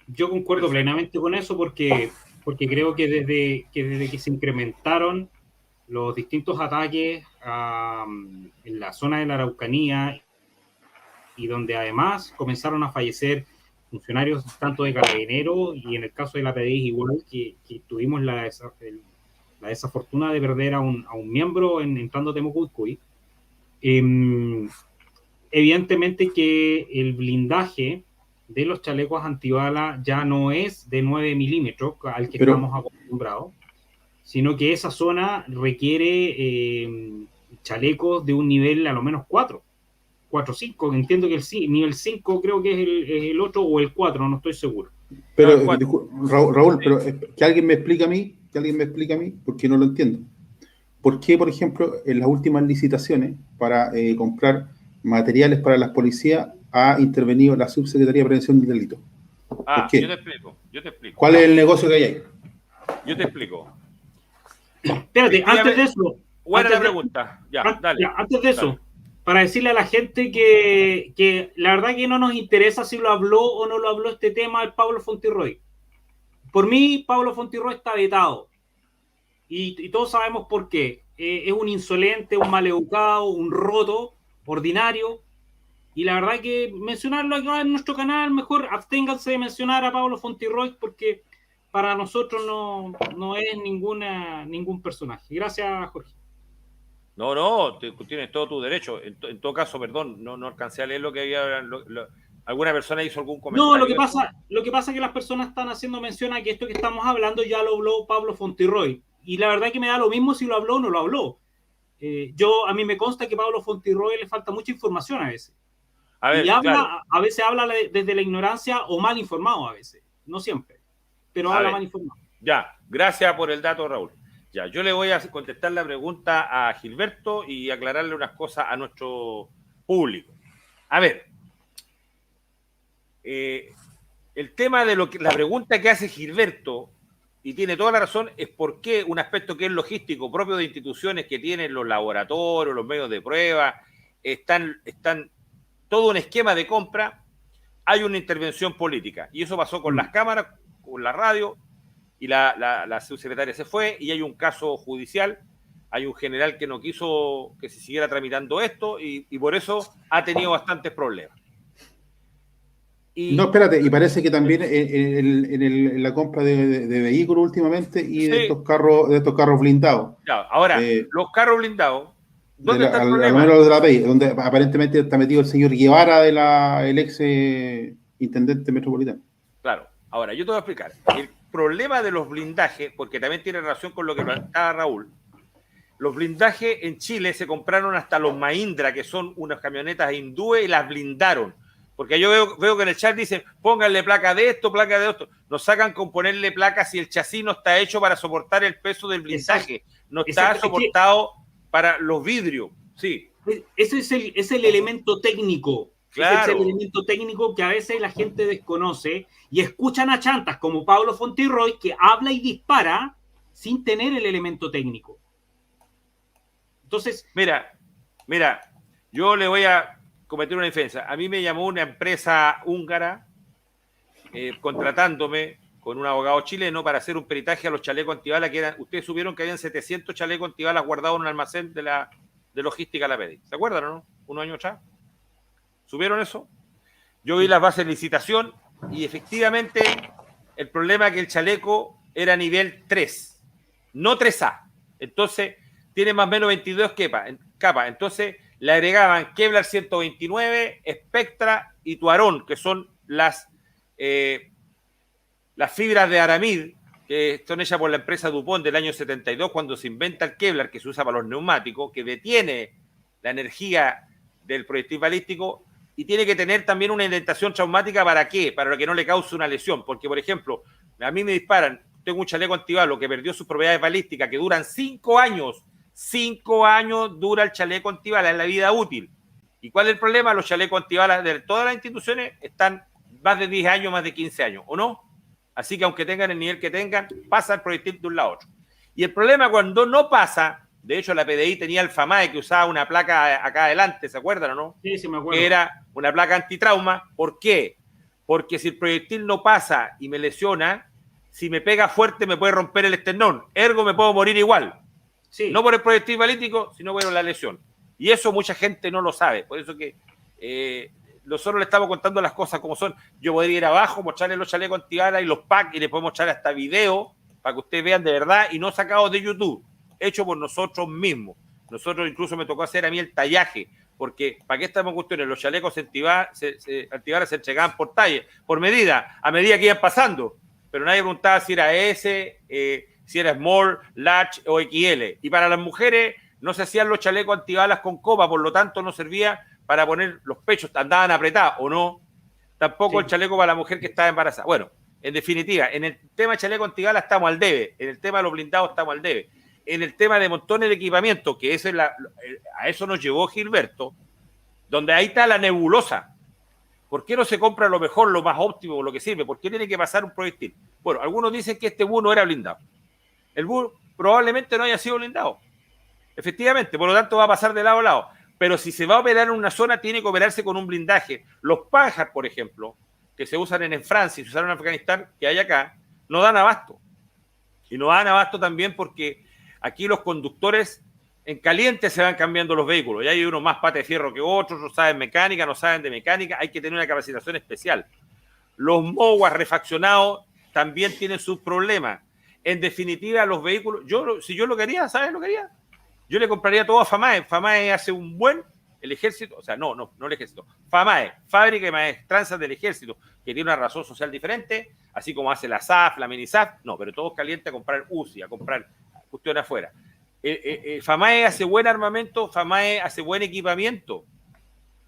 Yo concuerdo plenamente con eso porque creo que desde que se incrementaron los distintos ataques en la zona de la Araucanía, y donde además comenzaron a fallecer funcionarios tanto de Carabineros, y en el caso de la PDI igual, que tuvimos la desafortuna de perder a un miembro entrando a Temucuicui. Evidentemente que el blindaje de los chalecos antibalas ya no es de 9 milímetros al que estamos acostumbrados, sino que esa zona requiere chalecos de un nivel a lo menos 4 o 5. Entiendo que el nivel 5 creo que es el otro, o el 4, no estoy seguro. Pero, Raúl, pero que alguien me explique a mí, porque no lo entiendo. ¿Por qué, por ejemplo, en las últimas licitaciones para comprar materiales para las policías ha intervenido la Subsecretaría de Prevención del Delito? ¿Por qué? Yo te explico. ¿Cuál es el negocio que hay ahí? Yo te explico. Espérate, antes de eso. Buena la pregunta. Dale. Antes de eso, para decirle a la gente que la verdad que no nos interesa si lo habló o no lo habló este tema el Pablo Fontirroy. Por mí, Pablo Fontirroy está vetado. Y todos sabemos por qué. Es un insolente, un maleducado, un roto, ordinario. Y la verdad que mencionarlo acá en nuestro canal, mejor absténganse de mencionar a Pablo Fontirroy, porque para nosotros no es ningún personaje. Gracias, Jorge. No, tienes todo tu derecho. En todo caso, perdón, no alcancé a leer lo que había. ¿Alguna persona hizo algún comentario? No, lo que pasa es que las personas están haciendo mención a que esto que estamos hablando ya lo habló Pablo Fontirroy. Y la verdad que me da lo mismo si lo habló o no lo habló. A mí me consta que Pablo Fontirroy le falta mucha información a veces. A veces habla desde la ignorancia, o mal informado a veces. No siempre, pero habla mal informado. Ya, gracias por el dato, Raúl. Ya, yo le voy a contestar la pregunta a Gilberto y aclararle unas cosas a nuestro público. A ver, el tema de la pregunta que hace Gilberto, y tiene toda la razón, es por qué un aspecto que es logístico, propio de instituciones que tienen los laboratorios, los medios de prueba, están todo un esquema de compra, hay una intervención política. Y eso pasó con las cámaras, con la radio, y la subsecretaria se fue, y hay un caso judicial, hay un general que no quiso que se siguiera tramitando esto, y por eso ha tenido bastantes problemas. No, espérate, y parece que también en la compra de vehículos últimamente y de estos carros blindados. Ya, ahora, los carros blindados, ¿dónde está el problema? Al menos de la PEI, donde aparentemente está metido el señor Guevara, el ex intendente metropolitano. Claro, ahora yo te voy a explicar. El problema de los blindajes, porque también tiene relación con lo que planteaba Raúl, los blindajes en Chile se compraron hasta los Mahindra, que son unas camionetas hindúes, y las blindaron. Porque yo veo que en el chat dicen, pónganle placa de esto, placa de esto. Nos sacan con ponerle placas si el chasis no está hecho para soportar el peso del blindaje. No está soportado para los vidrios. Sí. Ese es el elemento técnico. Claro. Ese es el elemento técnico que a veces la gente desconoce y escuchan a chantas como Pablo Fontirroy, que habla y dispara sin tener el elemento técnico. Entonces... Mira, yo le voy a cometer una defensa. A mí me llamó una empresa húngara contratándome con un abogado chileno para hacer un peritaje a los chalecos antibalas que eran, ustedes supieron que habían 700 chalecos antibalas guardados en un almacén de logística de la PDI. ¿Se acuerdan o no? Unos años atrás. ¿Supieron eso? Yo vi las bases de licitación y efectivamente el problema es que el chaleco era nivel 3, no 3A. Entonces tiene más o menos 22 capas. Entonces le agregaban Kevlar 129, Spectra y Tuarón, que son las fibras de aramid, que son hechas por la empresa DuPont del año 72, cuando se inventa el Kevlar, que se usa para los neumáticos, que detiene la energía del proyectil balístico y tiene que tener también una indentación traumática. ¿Para qué? Para que no le cause una lesión. Porque, por ejemplo, a mí me disparan, tengo un chaleco antibalo que perdió sus propiedades balísticas, que duran 5 años. 5 años dura el chaleco antibalas en la vida útil. ¿Y cuál es el problema? Los chalecos antibalas de todas las instituciones están más de 10 años, más de 15 años, ¿o no? Así que aunque tengan el nivel que tengan, pasa el proyectil de un lado a otro. Y el problema cuando no pasa, de hecho la PDI tenía el FAMAE que usaba una placa acá adelante, ¿se acuerdan o no? Sí, sí me acuerdo. Que era una placa antitrauma. ¿Por qué? Porque si el proyectil no pasa y me lesiona, si me pega fuerte me puede romper el esternón, ergo me puedo morir igual. Sí. No por el proyectil balístico, sino por la lesión. Y eso mucha gente no lo sabe. Por eso que nosotros le estamos contando las cosas como son. Yo podría ir abajo, mostrarle los chalecos antibalas y los packs, y les puedo mostrar hasta video para que ustedes vean de verdad y no sacados de YouTube, hecho por nosotros mismos. Nosotros incluso me tocó hacer a mí el tallaje, porque ¿para qué estamos cuestiones? Los chalecos antibalas se entregaban por talle, por medida, a medida que iban pasando. Pero nadie preguntaba si era S, si era small, large o XL. Y para las mujeres no se hacían los chalecos antibalas con copa, por lo tanto no servía para poner los pechos, andaban apretados o no. Tampoco el chaleco para la mujer que estaba embarazada. Bueno, en definitiva, en el tema de chaleco antibalas estamos al debe, en el tema de los blindados estamos al debe, en el tema de montones de equipamiento, que a eso nos llevó Gilberto, donde ahí está la nebulosa. ¿Por qué no se compra lo mejor, lo más óptimo, lo que sirve? ¿Por qué tiene que pasar un proyectil? Bueno, algunos dicen que este bus no era blindado. El bus probablemente no haya sido blindado. Efectivamente, por lo tanto va a pasar de lado a lado. Pero si se va a operar en una zona, tiene que operarse con un blindaje. Los Pájar, por ejemplo, que se usan en Francia y se usaron en Afganistán, que hay acá, no dan abasto. Y no dan abasto también porque aquí los conductores en caliente se van cambiando los vehículos. Y hay unos más pata de fierro que otros, no saben mecánica, no saben de mecánica. Hay que tener una capacitación especial. Los MOWAS refaccionados también tienen sus problemas. En definitiva, los vehículos, si yo lo quería, ¿sabes lo que haría? Yo le compraría todo a FAMAE. FAMAE hace el ejército, o sea, no el ejército. FAMAE, Fábrica de Maestranzas del Ejército, que tiene una razón social diferente, así como hace la SAF, la MINISAF, no, pero todos calientes a comprar UCI, a comprar cuestiones afuera. FAMAE hace buen armamento, FAMAE hace buen equipamiento.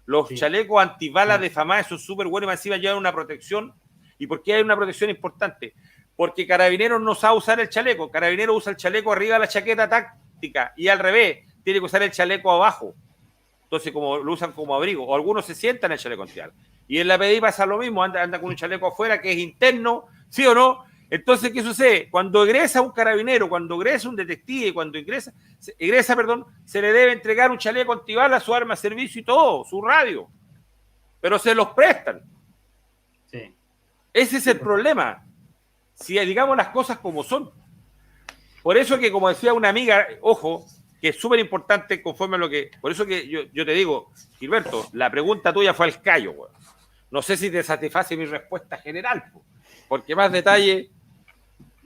Los chalecos antibalas de FAMAE son súper buenos y encima llevan una protección. ¿Y por qué hay una protección importante? Porque Carabineros no sabe usar el chaleco. Carabineros usa el chaleco arriba de la chaqueta táctica y al revés, tiene que usar el chaleco abajo. Entonces, como lo usan como abrigo, o algunos se sientan en el chaleco antibalas. Y en la PDI pasa lo mismo, anda con un chaleco afuera que es interno, ¿sí o no? Entonces, ¿qué sucede? Cuando egresa un carabinero, cuando egresa un detective, cuando egresa, se le debe entregar un chaleco antibalas, su arma de servicio y todo, su radio. Pero se los prestan. Sí. Ese es el problema. Si digamos las cosas como son. Por eso que, como decía una amiga, ojo, que es súper importante conforme a lo que... Por eso que yo te digo, Gilberto, la pregunta tuya fue al callo, güey. No sé si te satisface mi respuesta general, porque más detalle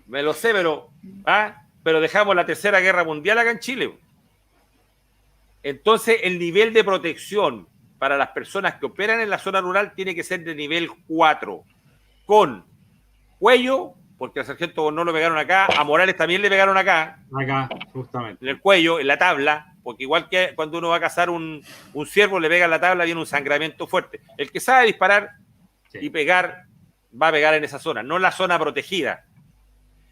me lo sé, pero dejamos la Tercera Guerra Mundial acá en Chile. Entonces, el nivel de protección para las personas que operan en la zona rural tiene que ser de nivel 4, con cuello, porque al sargento no lo pegaron acá, a Morales también le pegaron acá. Acá, justamente. En el cuello, en la tabla, porque igual que cuando uno va a cazar un ciervo, le pega en la tabla, viene un sangramiento fuerte. El que sabe disparar y pegar, va a pegar en esa zona, no en la zona protegida.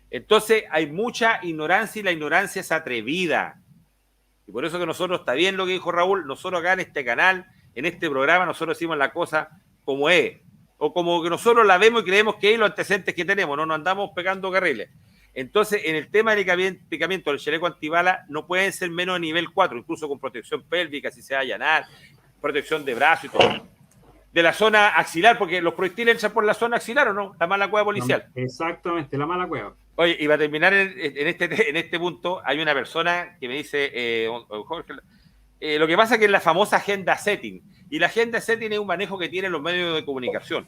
Entonces, hay mucha ignorancia y la ignorancia es atrevida. Y por eso que nosotros, está bien lo que dijo Raúl, nosotros acá en este canal, en este programa, nosotros decimos la cosa como es. O como que nosotros la vemos y creemos que hay los antecedentes que tenemos, no nos andamos pegando carriles. Entonces, en el tema del equipamiento del chaleco antibala, no pueden ser menos de nivel 4, incluso con protección pélvica, si se va a allanar, protección de brazo y todo. de la zona axilar, porque los proyectiles entran por la zona axilar, ¿o no? La mala cueva policial. Exactamente, la mala cueva. Oye, y para terminar en este punto, hay una persona que me dice, Jorge, lo que pasa es que es la famosa agenda setting, y la agenda setting es un manejo que tienen los medios de comunicación.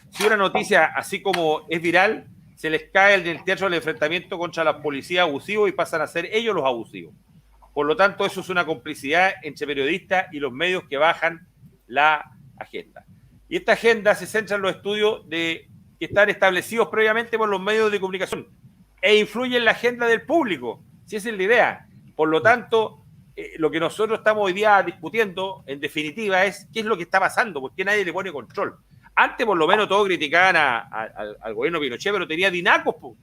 Si una noticia, así como es viral, se les cae el teatro del enfrentamiento contra la policía abusivos y pasan a ser ellos los abusivos. Por lo tanto, eso es una complicidad entre periodistas y los medios que bajan la agenda. Y esta agenda se centra en los estudios que están establecidos previamente por los medios de comunicación e influye en la agenda del público, si esa es la idea. Por lo tanto, lo que nosotros estamos hoy día discutiendo, en definitiva, es qué es lo que está pasando, por qué nadie le pone control. Antes, por lo menos, todos criticaban al gobierno Pinochet, pero tenía dinacos, po.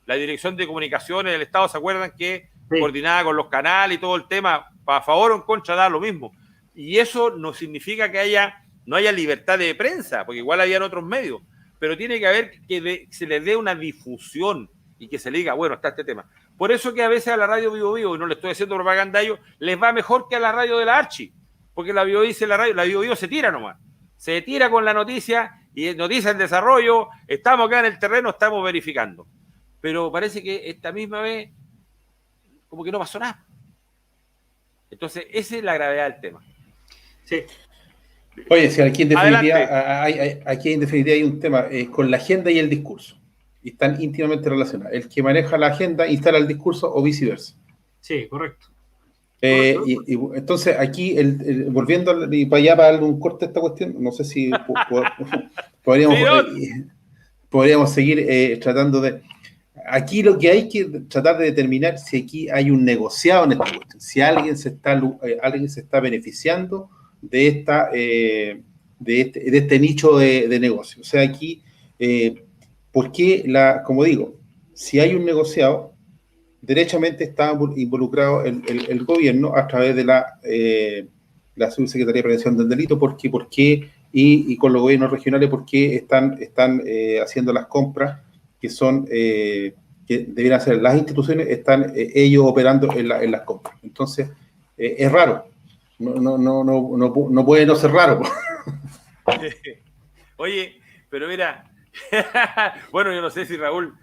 La Dirección de Comunicaciones del Estado, ¿se acuerdan que coordinaba con los canales y todo el tema, a favor o en contra, da lo mismo? Y eso no significa que no haya libertad de prensa, porque igual habían otros medios, pero tiene que haber que se le dé una difusión y que se le diga, bueno, está este tema. Por eso que a veces a la radio Vivo Vivo, y no le estoy haciendo propaganda a ellos, les va mejor que a la radio de la Archi, porque la Vivo dice la Vivo Vivo se tira nomás, se tira con la noticia, y noticia en desarrollo, estamos acá en el terreno, estamos verificando. Pero parece que esta misma vez como que no pasó nada. Entonces, esa es la gravedad del tema. Sí. Oye, si aquí en definitiva hay un tema con la agenda y el discurso. Y están íntimamente relacionados. El que maneja la agenda instala el discurso o viceversa. Sí, correcto. Y entonces aquí, volviendo para allá para darle un corte a esta cuestión, no sé si podríamos seguir tratando de... Aquí lo que hay que tratar de determinar es si aquí hay un negociado en esta cuestión, si alguien se está beneficiando de este nicho de negocio. O sea, aquí, ¿por qué como digo, si hay un negociado, derechamente está involucrado el gobierno a través de la Subsecretaría de Prevención del Delito? ¿Por qué? Y con los gobiernos regionales, ¿por qué están haciendo las compras que son que debieran ser las instituciones, están ellos operando en las compras? Entonces, es raro. No puede no ser raro. Oye, pero mira, bueno, yo no sé si Raúl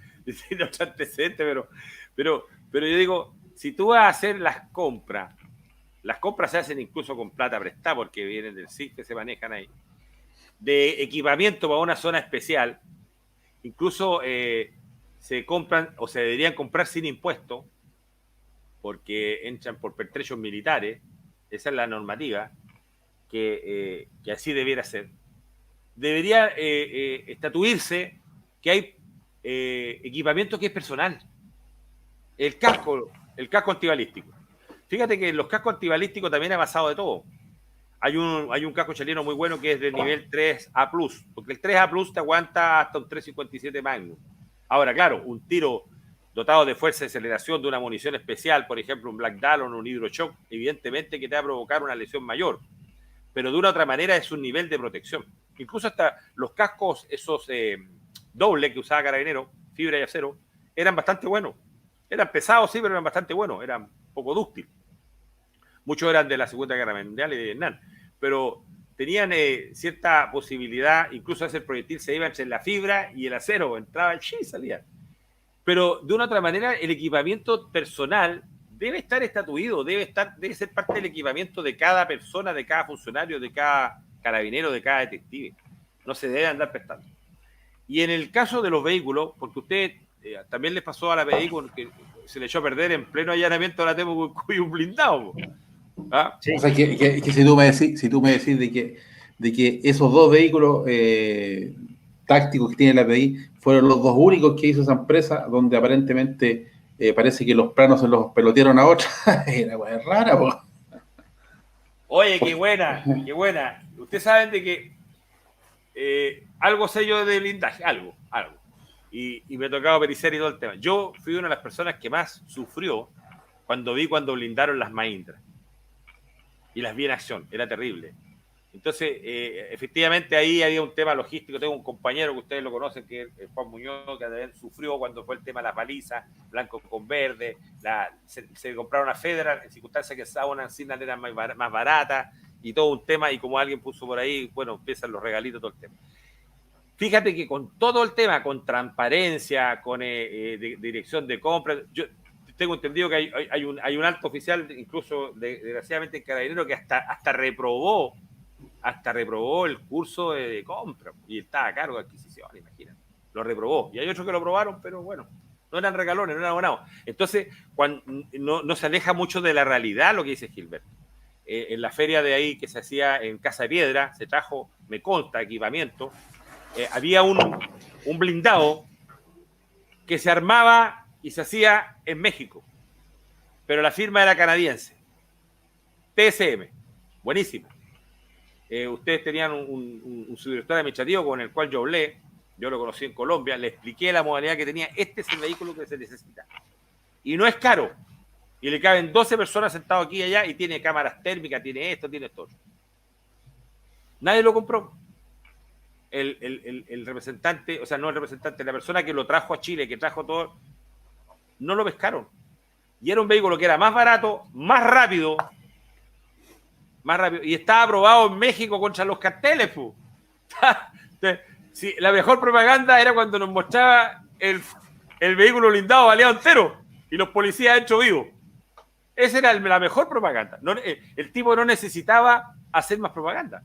tiene otro antecedente, pero yo digo, si tú vas a hacer las compras se hacen incluso con plata prestada, porque vienen del SIC que se manejan ahí, de equipamiento para una zona especial, incluso se compran o se deberían comprar sin impuesto, porque entran por pertrechos militares. Esa es la normativa, que así debiera ser. Debería estatuirse que hay equipamiento que es personal. El casco antibalístico. Fíjate que en los cascos antibalísticos también ha pasado de todo. Hay un casco chileno muy bueno que es del nivel 3A+, porque el 3A+ te aguanta hasta un 357 Magnum. Ahora, claro, un tiro dotado de fuerza de aceleración de una munición especial, por ejemplo, un Black Dallon o un Hydroshock, evidentemente que te va a provocar una lesión mayor. Pero de una u otra manera es un nivel de protección. Incluso hasta los cascos, esos doble que usaba Carabinero, fibra y acero, eran bastante buenos. Eran pesados, sí, pero eran bastante buenos, eran poco dúctiles. Muchos eran de la Segunda Guerra Mundial y de Vietnam, pero tenían cierta posibilidad, incluso ese proyectil se iba entre la fibra y el acero, entraba el chi y salía. Pero de una u otra manera, el equipamiento personal debe estar estatuido, debe ser parte del equipamiento de cada persona, de cada funcionario, de cada carabinero, de cada detective. No se debe andar prestando. Y en el caso de los vehículos, porque usted también les pasó a la vehículo que se le echó a perder en pleno allanamiento de la Temuco y un blindado. ¿Ah? Sí. O sea, que si tú me decís de que esos dos vehículos tácticos que tiene la PDI fueron los dos únicos que hizo esa empresa, donde aparentemente parece que los planos se los pelotearon a otra. Era pues, rara, po. Oye, qué buena, qué buena. Ustedes saben de que algo sé yo de blindaje, algo. Y me tocaba periciar y todo el tema. Yo fui una de las personas que más sufrió cuando blindaron las Mahindra. Y las vi en acción, era terrible. Entonces, efectivamente ahí había un tema logístico. Tengo un compañero que ustedes lo conocen, que es Juan Muñoz, que también sufrió cuando fue el tema de las balizas, blanco con verde, se compraron a Federal en circunstancias que esa una encina era más barata, y todo un tema, y como alguien puso por ahí, bueno, empiezan los regalitos, todo el tema. Fíjate que con todo el tema, con transparencia, con dirección de compras, yo tengo entendido que hay un alto oficial, incluso desgraciadamente en Carabinero, que hasta reprobó el curso de compra y estaba a cargo de adquisición, imagínate. Lo reprobó. Y hay otros que lo probaron, pero bueno, no eran regalones, no eran abonados. Entonces, no se aleja mucho de la realidad lo que dice Gilberto. En la feria de ahí que se hacía en Casa de Piedra, se trajo, me consta, equipamiento. Había un blindado que se armaba y se hacía en México, pero la firma era canadiense. TSM, buenísimo. Ustedes tenían un subdirector administrativo con el cual yo hablé, yo lo conocí en Colombia, le expliqué la modalidad que tenía, este es el vehículo que se necesita. Y no es caro, y le caben 12 personas sentadas aquí y allá, y tiene cámaras térmicas, tiene esto, tiene esto. Nadie lo compró. El representante, o sea, no el representante, la persona que lo trajo a Chile, que trajo todo, no lo pescaron. Y era un vehículo que era más barato, más rápido, y estaba aprobado en México contra los carteles. Sí, la mejor propaganda era cuando nos mostraba el vehículo blindado baleado entero y los policías hecho vivos. Esa era la mejor propaganda. No, el tipo no necesitaba hacer más propaganda.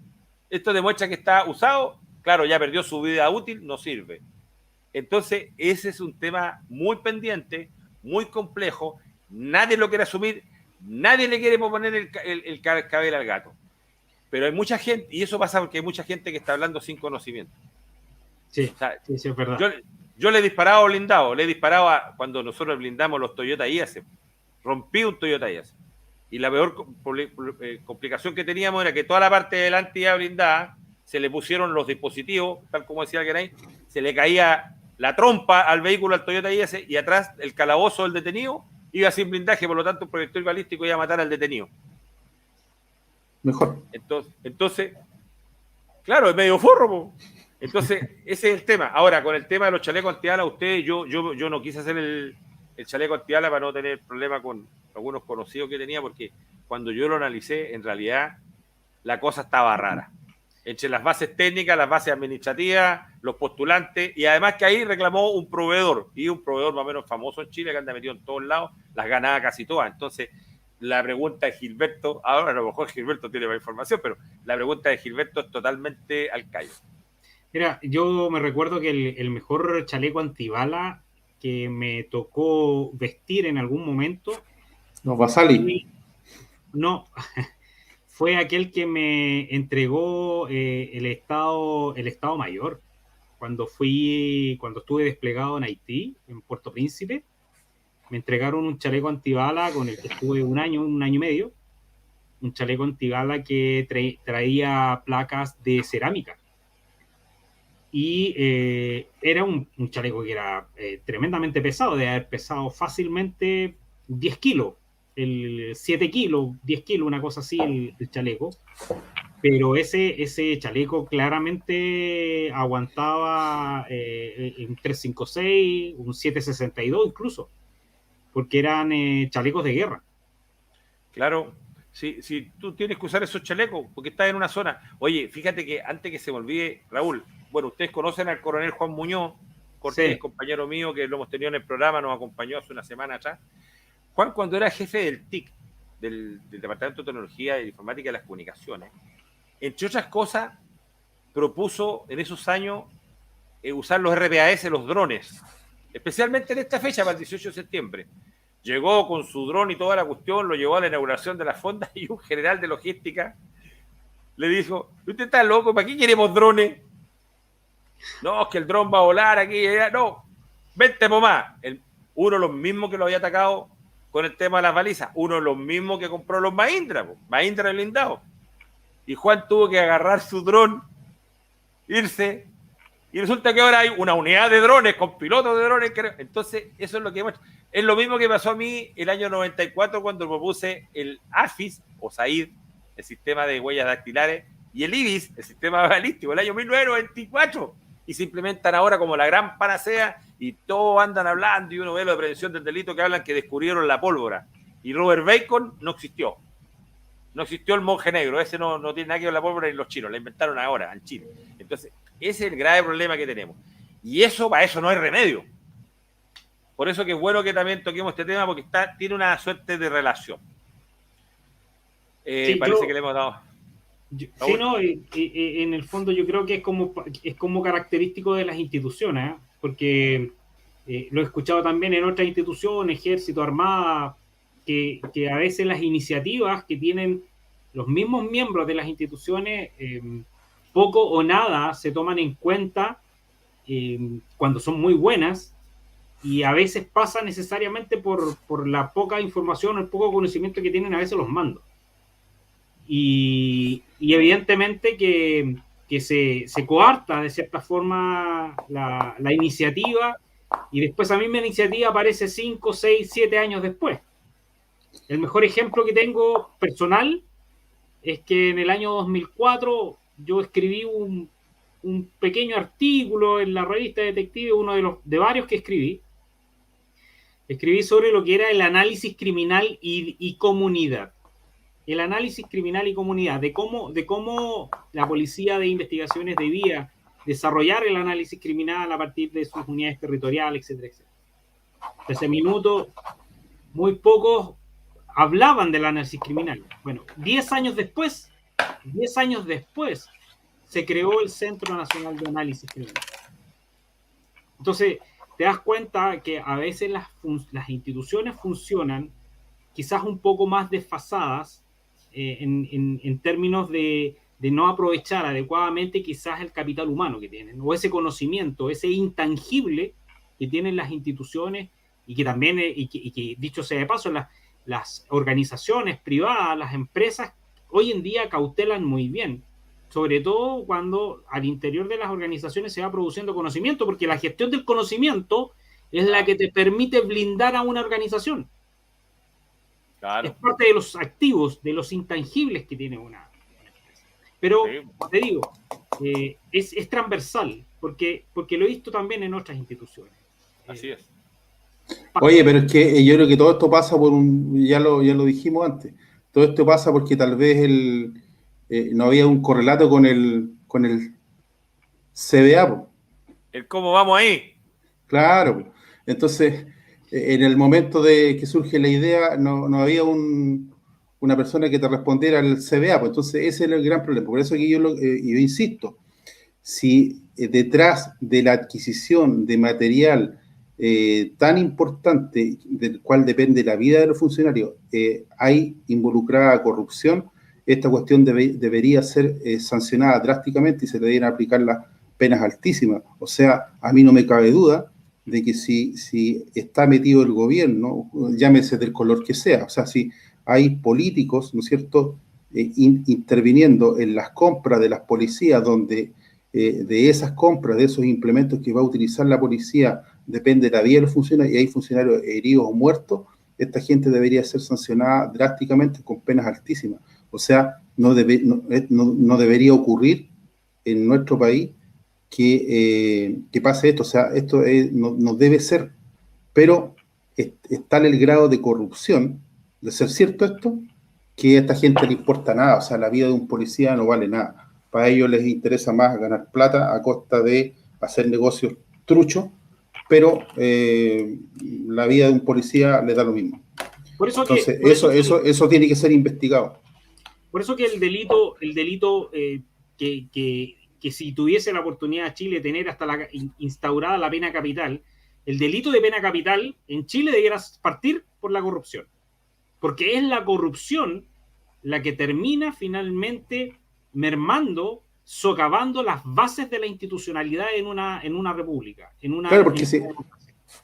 Esto demuestra que está usado, claro, ya perdió su vida útil, no sirve. Entonces, ese es un tema muy pendiente, muy complejo, nadie lo quiere asumir, nadie le quiere poner el cabello al gato. Pero hay mucha gente, y eso pasa porque hay mucha gente que está hablando sin conocimiento. Sí, o sea, sí, es verdad. Yo le he disparado blindado, cuando nosotros blindamos los Toyota IAS, rompí un Toyota IAS. Y la peor complicación que teníamos era que toda la parte de delante iba blindada, se le pusieron los dispositivos, tal como decía alguien ahí, se le caía la trompa al vehículo, al Toyota IAS, y atrás el calabozo del detenido iba sin blindaje, por lo tanto un proyectil balístico iba a matar al detenido. Mejor. Entonces claro, es medio forro, po. Entonces, ese es el tema. Ahora, con el tema de los chalecos antibalas, ustedes, yo no quise hacer el chaleco antibalas para no tener problema con algunos conocidos que tenía, porque cuando yo lo analicé, en realidad, la cosa estaba rara. Entre las bases técnicas, las bases administrativas, los postulantes, y además que ahí reclamó un proveedor, y un proveedor más o menos famoso en Chile, que anda metido en todos lados, las ganaba casi todas. Entonces, la pregunta de Gilberto, ahora a lo mejor Gilberto tiene más información, pero la pregunta de Gilberto es totalmente al callo. Mira, yo me recuerdo que el mejor chaleco antibala que me tocó vestir en algún momento... Los Basali. No, fue aquel que me entregó el Estado Mayor cuando estuve desplegado en Haití, en Puerto Príncipe. Me entregaron un chaleco antibala con el que estuve un año y medio. Un chaleco antibala que traía placas de cerámica. Y era un chaleco que era tremendamente pesado, de haber pesado fácilmente 10 kilos, 7 kilos, 10 kilos, una cosa así, el chaleco. Pero ese chaleco claramente aguantaba un 356, un 762 incluso, porque eran chalecos de guerra. Claro, si tú tienes que usar esos chalecos, porque estás en una zona. Oye, fíjate que antes que se me olvide, Raúl, bueno, ustedes conocen al coronel Juan Muñoz Cortés, sí, compañero mío, que lo hemos tenido en el programa, nos acompañó hace una semana atrás. Juan, cuando era jefe del TIC, del Departamento de Tecnología y Informática de las Comunicaciones, entre otras cosas, propuso en esos años usar los RPAS, los drones, especialmente en esta fecha, para el 18 de septiembre. Llegó con su dron y toda la cuestión, lo llevó a la inauguración de la fonda y un general de logística le dijo, usted está loco, ¿para qué queremos drones? No, es que el dron va a volar aquí y allá. No, vente mamá. Uno de los mismos que lo había atacado con el tema de las balizas, uno de los mismos que compró los Mahindra blindados. Y Juan tuvo que agarrar su dron, irse, y resulta que ahora hay una unidad de drones con pilotos de drones. Entonces, eso es lo que muestra. Es lo mismo que pasó a mí el año 94 cuando propuse el AFIS, o SAID, el sistema de huellas dactilares, y el IBIS, el sistema balístico, el año 1994. Y se implementan ahora como la gran panacea, y todos andan hablando, y uno ve lo de prevención del delito que hablan que descubrieron la pólvora. Y Robert Bacon no existió. No existió el monje negro, ese no tiene nada que ver con la pólvora ni los chinos, la inventaron ahora en Chile. Entonces, ese es el grave problema que tenemos. Y para eso no hay remedio. Por eso que es bueno que también toquemos este tema, porque tiene una suerte de relación. Sí, parece que le hemos dado... Sí, no, en el fondo yo creo que es como característico de las instituciones, ¿eh? Porque lo he escuchado también en otras instituciones, ejército, armada, que a veces las iniciativas que tienen los mismos miembros de las instituciones, poco o nada se toman en cuenta cuando son muy buenas, y a veces pasa necesariamente por la poca información o el poco conocimiento que tienen a veces los mandos. Y evidentemente que se coarta de cierta forma la iniciativa, y después esa misma iniciativa aparece 5, 6, 7 años después. El mejor ejemplo que tengo personal es que en el año 2004 yo escribí un pequeño artículo en la revista Detective, uno de varios que escribí sobre lo que era el análisis criminal y comunidad. El análisis criminal y comunidad, de cómo la policía de investigaciones debía desarrollar el análisis criminal a partir de sus unidades territoriales, etcétera, etcétera. Desde ese minuto, muy pocos hablaban del análisis criminal. Bueno, 10 años después, se creó el Centro Nacional de Análisis Criminal. Entonces, te das cuenta que a veces las instituciones funcionan quizás un poco más desfasadas en términos de no aprovechar adecuadamente quizás el capital humano que tienen, o ese conocimiento, ese intangible que tienen las instituciones, y que también, y que dicho sea de paso, las organizaciones privadas, las empresas, hoy en día cautelan muy bien, sobre todo cuando al interior de las organizaciones se va produciendo conocimiento, porque la gestión del conocimiento es la que te permite blindar a una organización. Claro. Es parte de los activos, de los intangibles que tiene una empresa. Pero, te digo, es transversal, porque lo he visto también en otras instituciones. Así es. Oye, pero es que yo creo que todo esto pasa por ya lo dijimos antes, todo esto pasa porque tal vez no había un correlato con el CBA. El cómo vamos ahí. Claro, entonces en el momento de que surge la idea no había una persona que te respondiera al CBA, pues entonces ese es el gran problema. Por eso que yo insisto, si detrás de la adquisición de material tan importante, del cual depende la vida de los funcionarios, hay involucrada corrupción, esta cuestión debería ser sancionada drásticamente y se le deberían aplicar las penas altísimas. O sea, a mí no me cabe duda de que si está metido el gobierno, llámese del color que sea, o sea, si hay políticos, ¿no es cierto?, interviniendo en las compras de las policías, donde de esas compras, de esos implementos que va a utilizar la policía, depende de la vida de los funcionarios, y hay funcionarios heridos o muertos, esta gente debería ser sancionada drásticamente con penas altísimas. O sea, no debería ocurrir en nuestro país que pase esto. O sea, esto no debe ser, pero es tal el grado de corrupción, de ser cierto esto, que a esta gente le importa nada. O sea, la vida de un policía no vale nada. Para ellos les interesa más ganar plata a costa de hacer negocios truchos, pero la vida de un policía les da lo mismo. Entonces, eso tiene que ser investigado. Por eso que el delito que si tuviese la oportunidad Chile de tener hasta instaurada la pena capital, el delito de pena capital en Chile debiera partir por la corrupción. Porque es la corrupción la que termina finalmente mermando, socavando las bases de la institucionalidad en una república. Claro,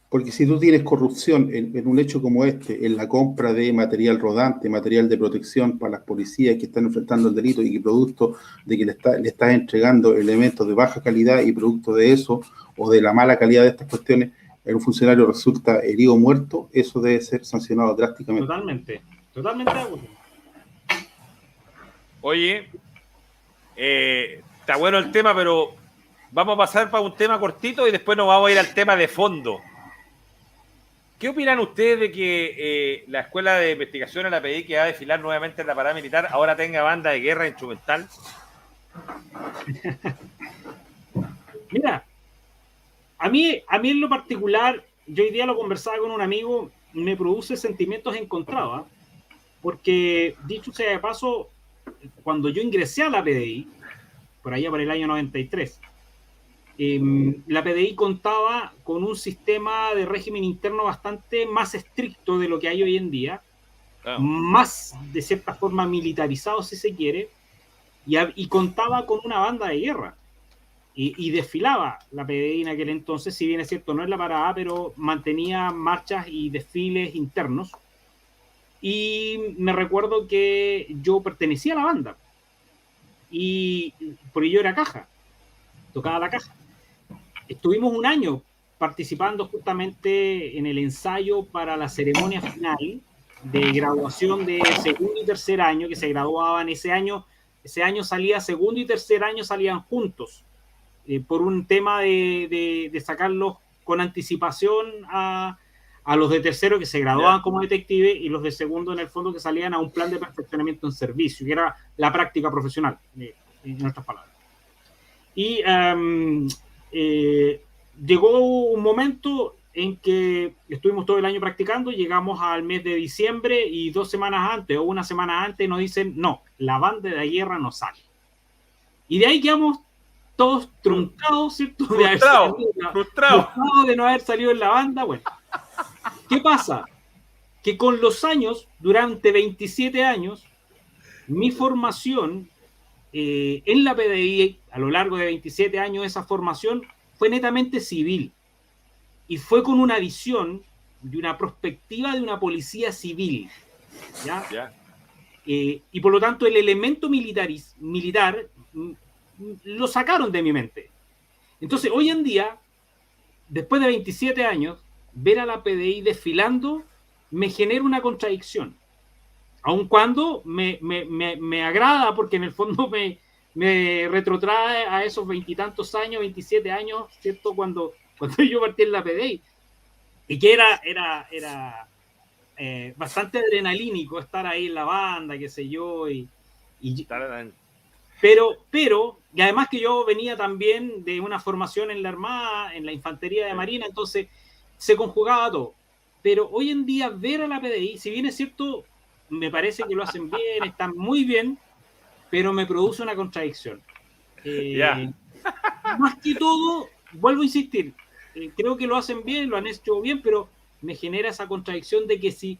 porque si tú tienes corrupción en un hecho como este, en la compra de material rodante, material de protección para las policías que están enfrentando el delito, y que producto de que le estás entregando elementos de baja calidad, y producto de eso, o de la mala calidad de estas cuestiones, un funcionario resulta herido o muerto, eso debe ser sancionado drásticamente. Totalmente de acuerdo. Oye, está bueno el tema, pero vamos a pasar para un tema cortito y después nos vamos a ir al tema de fondo. ¿Qué opinan ustedes de que la Escuela de Investigación, la PDI, que va a desfilar nuevamente en la parada militar, ahora tenga banda de guerra instrumental? Mira, a mí en lo particular, yo hoy día lo conversaba con un amigo, me produce sentimientos encontrados, ¿eh? Porque, dicho sea de paso, cuando yo ingresé a la PDI, por allá por el año 93, la PDI contaba con un sistema de régimen interno bastante más estricto de lo que hay hoy en día, más de cierta forma militarizado si se quiere, y contaba con una banda de guerra. Y desfilaba la PDI en aquel entonces, si bien es cierto, no es la parada, pero mantenía marchas y desfiles internos. Y me recuerdo que yo pertenecía a la banda, y porque yo era caja, tocaba la caja. Estuvimos un año participando justamente en el ensayo para la ceremonia final de graduación de segundo y tercer año, que se graduaban ese año salía segundo y tercer año, salían juntos, por un tema de sacarlos con anticipación a los de tercero que se graduaban como detective, y los de segundo en el fondo que salían a un plan de perfeccionamiento en servicio, que era la práctica profesional, en otras palabras. Y llegó un momento en que estuvimos todo el año practicando, llegamos al mes de diciembre y 2 semanas antes o una semana antes nos dicen, no, la banda de guerra no sale. Y de ahí quedamos todos truncados, ¿cierto? Frustrados de no haber salido en la banda. Bueno, ¿qué pasa? Que con los años, durante 27 años, mi formación en la PDI, a lo largo de 27 años, esa formación fue netamente civil. Y fue con una visión de una perspectiva de una policía civil. ¿Ya? Y por lo tanto, el elemento militar lo sacaron de mi mente. Entonces, hoy en día, después de 27 años, ver a la PDI desfilando me genera una contradicción. Aun cuando me agrada, porque en el fondo me retrotrae a esos 20 y tantos años, 27 años, ¿cierto? Cuando yo partí en la PDI. Y que era bastante adrenalínico estar ahí en la banda, qué sé yo. Pero, y además que yo venía también de una formación en la Armada, en la Infantería de Marina, entonces se conjugaba todo. Pero hoy en día ver a la PDI, si bien es cierto, me parece que lo hacen bien, están muy bien, pero me produce una contradicción. Más que todo, vuelvo a insistir, creo que lo hacen bien, lo han hecho bien, pero me genera esa contradicción de que si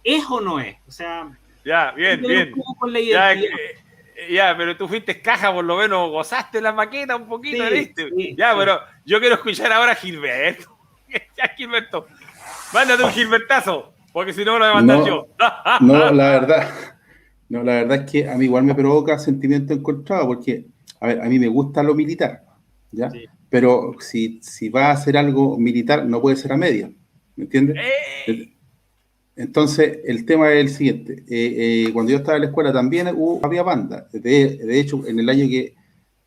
es o no es. O sea, bien. Con la pero tú fuiste caja, por lo menos gozaste la maqueta un poquito, sí. Pero yo quiero escuchar ahora a Gilberto. Gilberto, mándate un Gilbertazo, porque si no me lo voy a mandar yo. La verdad es que a mí igual me provoca sentimiento encontrado, porque, a ver, a mí me gusta lo militar, ¿ya? Sí. Pero si va a hacer algo militar, no puede ser a media, ¿me entiendes? Entonces, el tema es el siguiente. Cuando yo estaba en la escuela también había banda. De hecho, en el año que,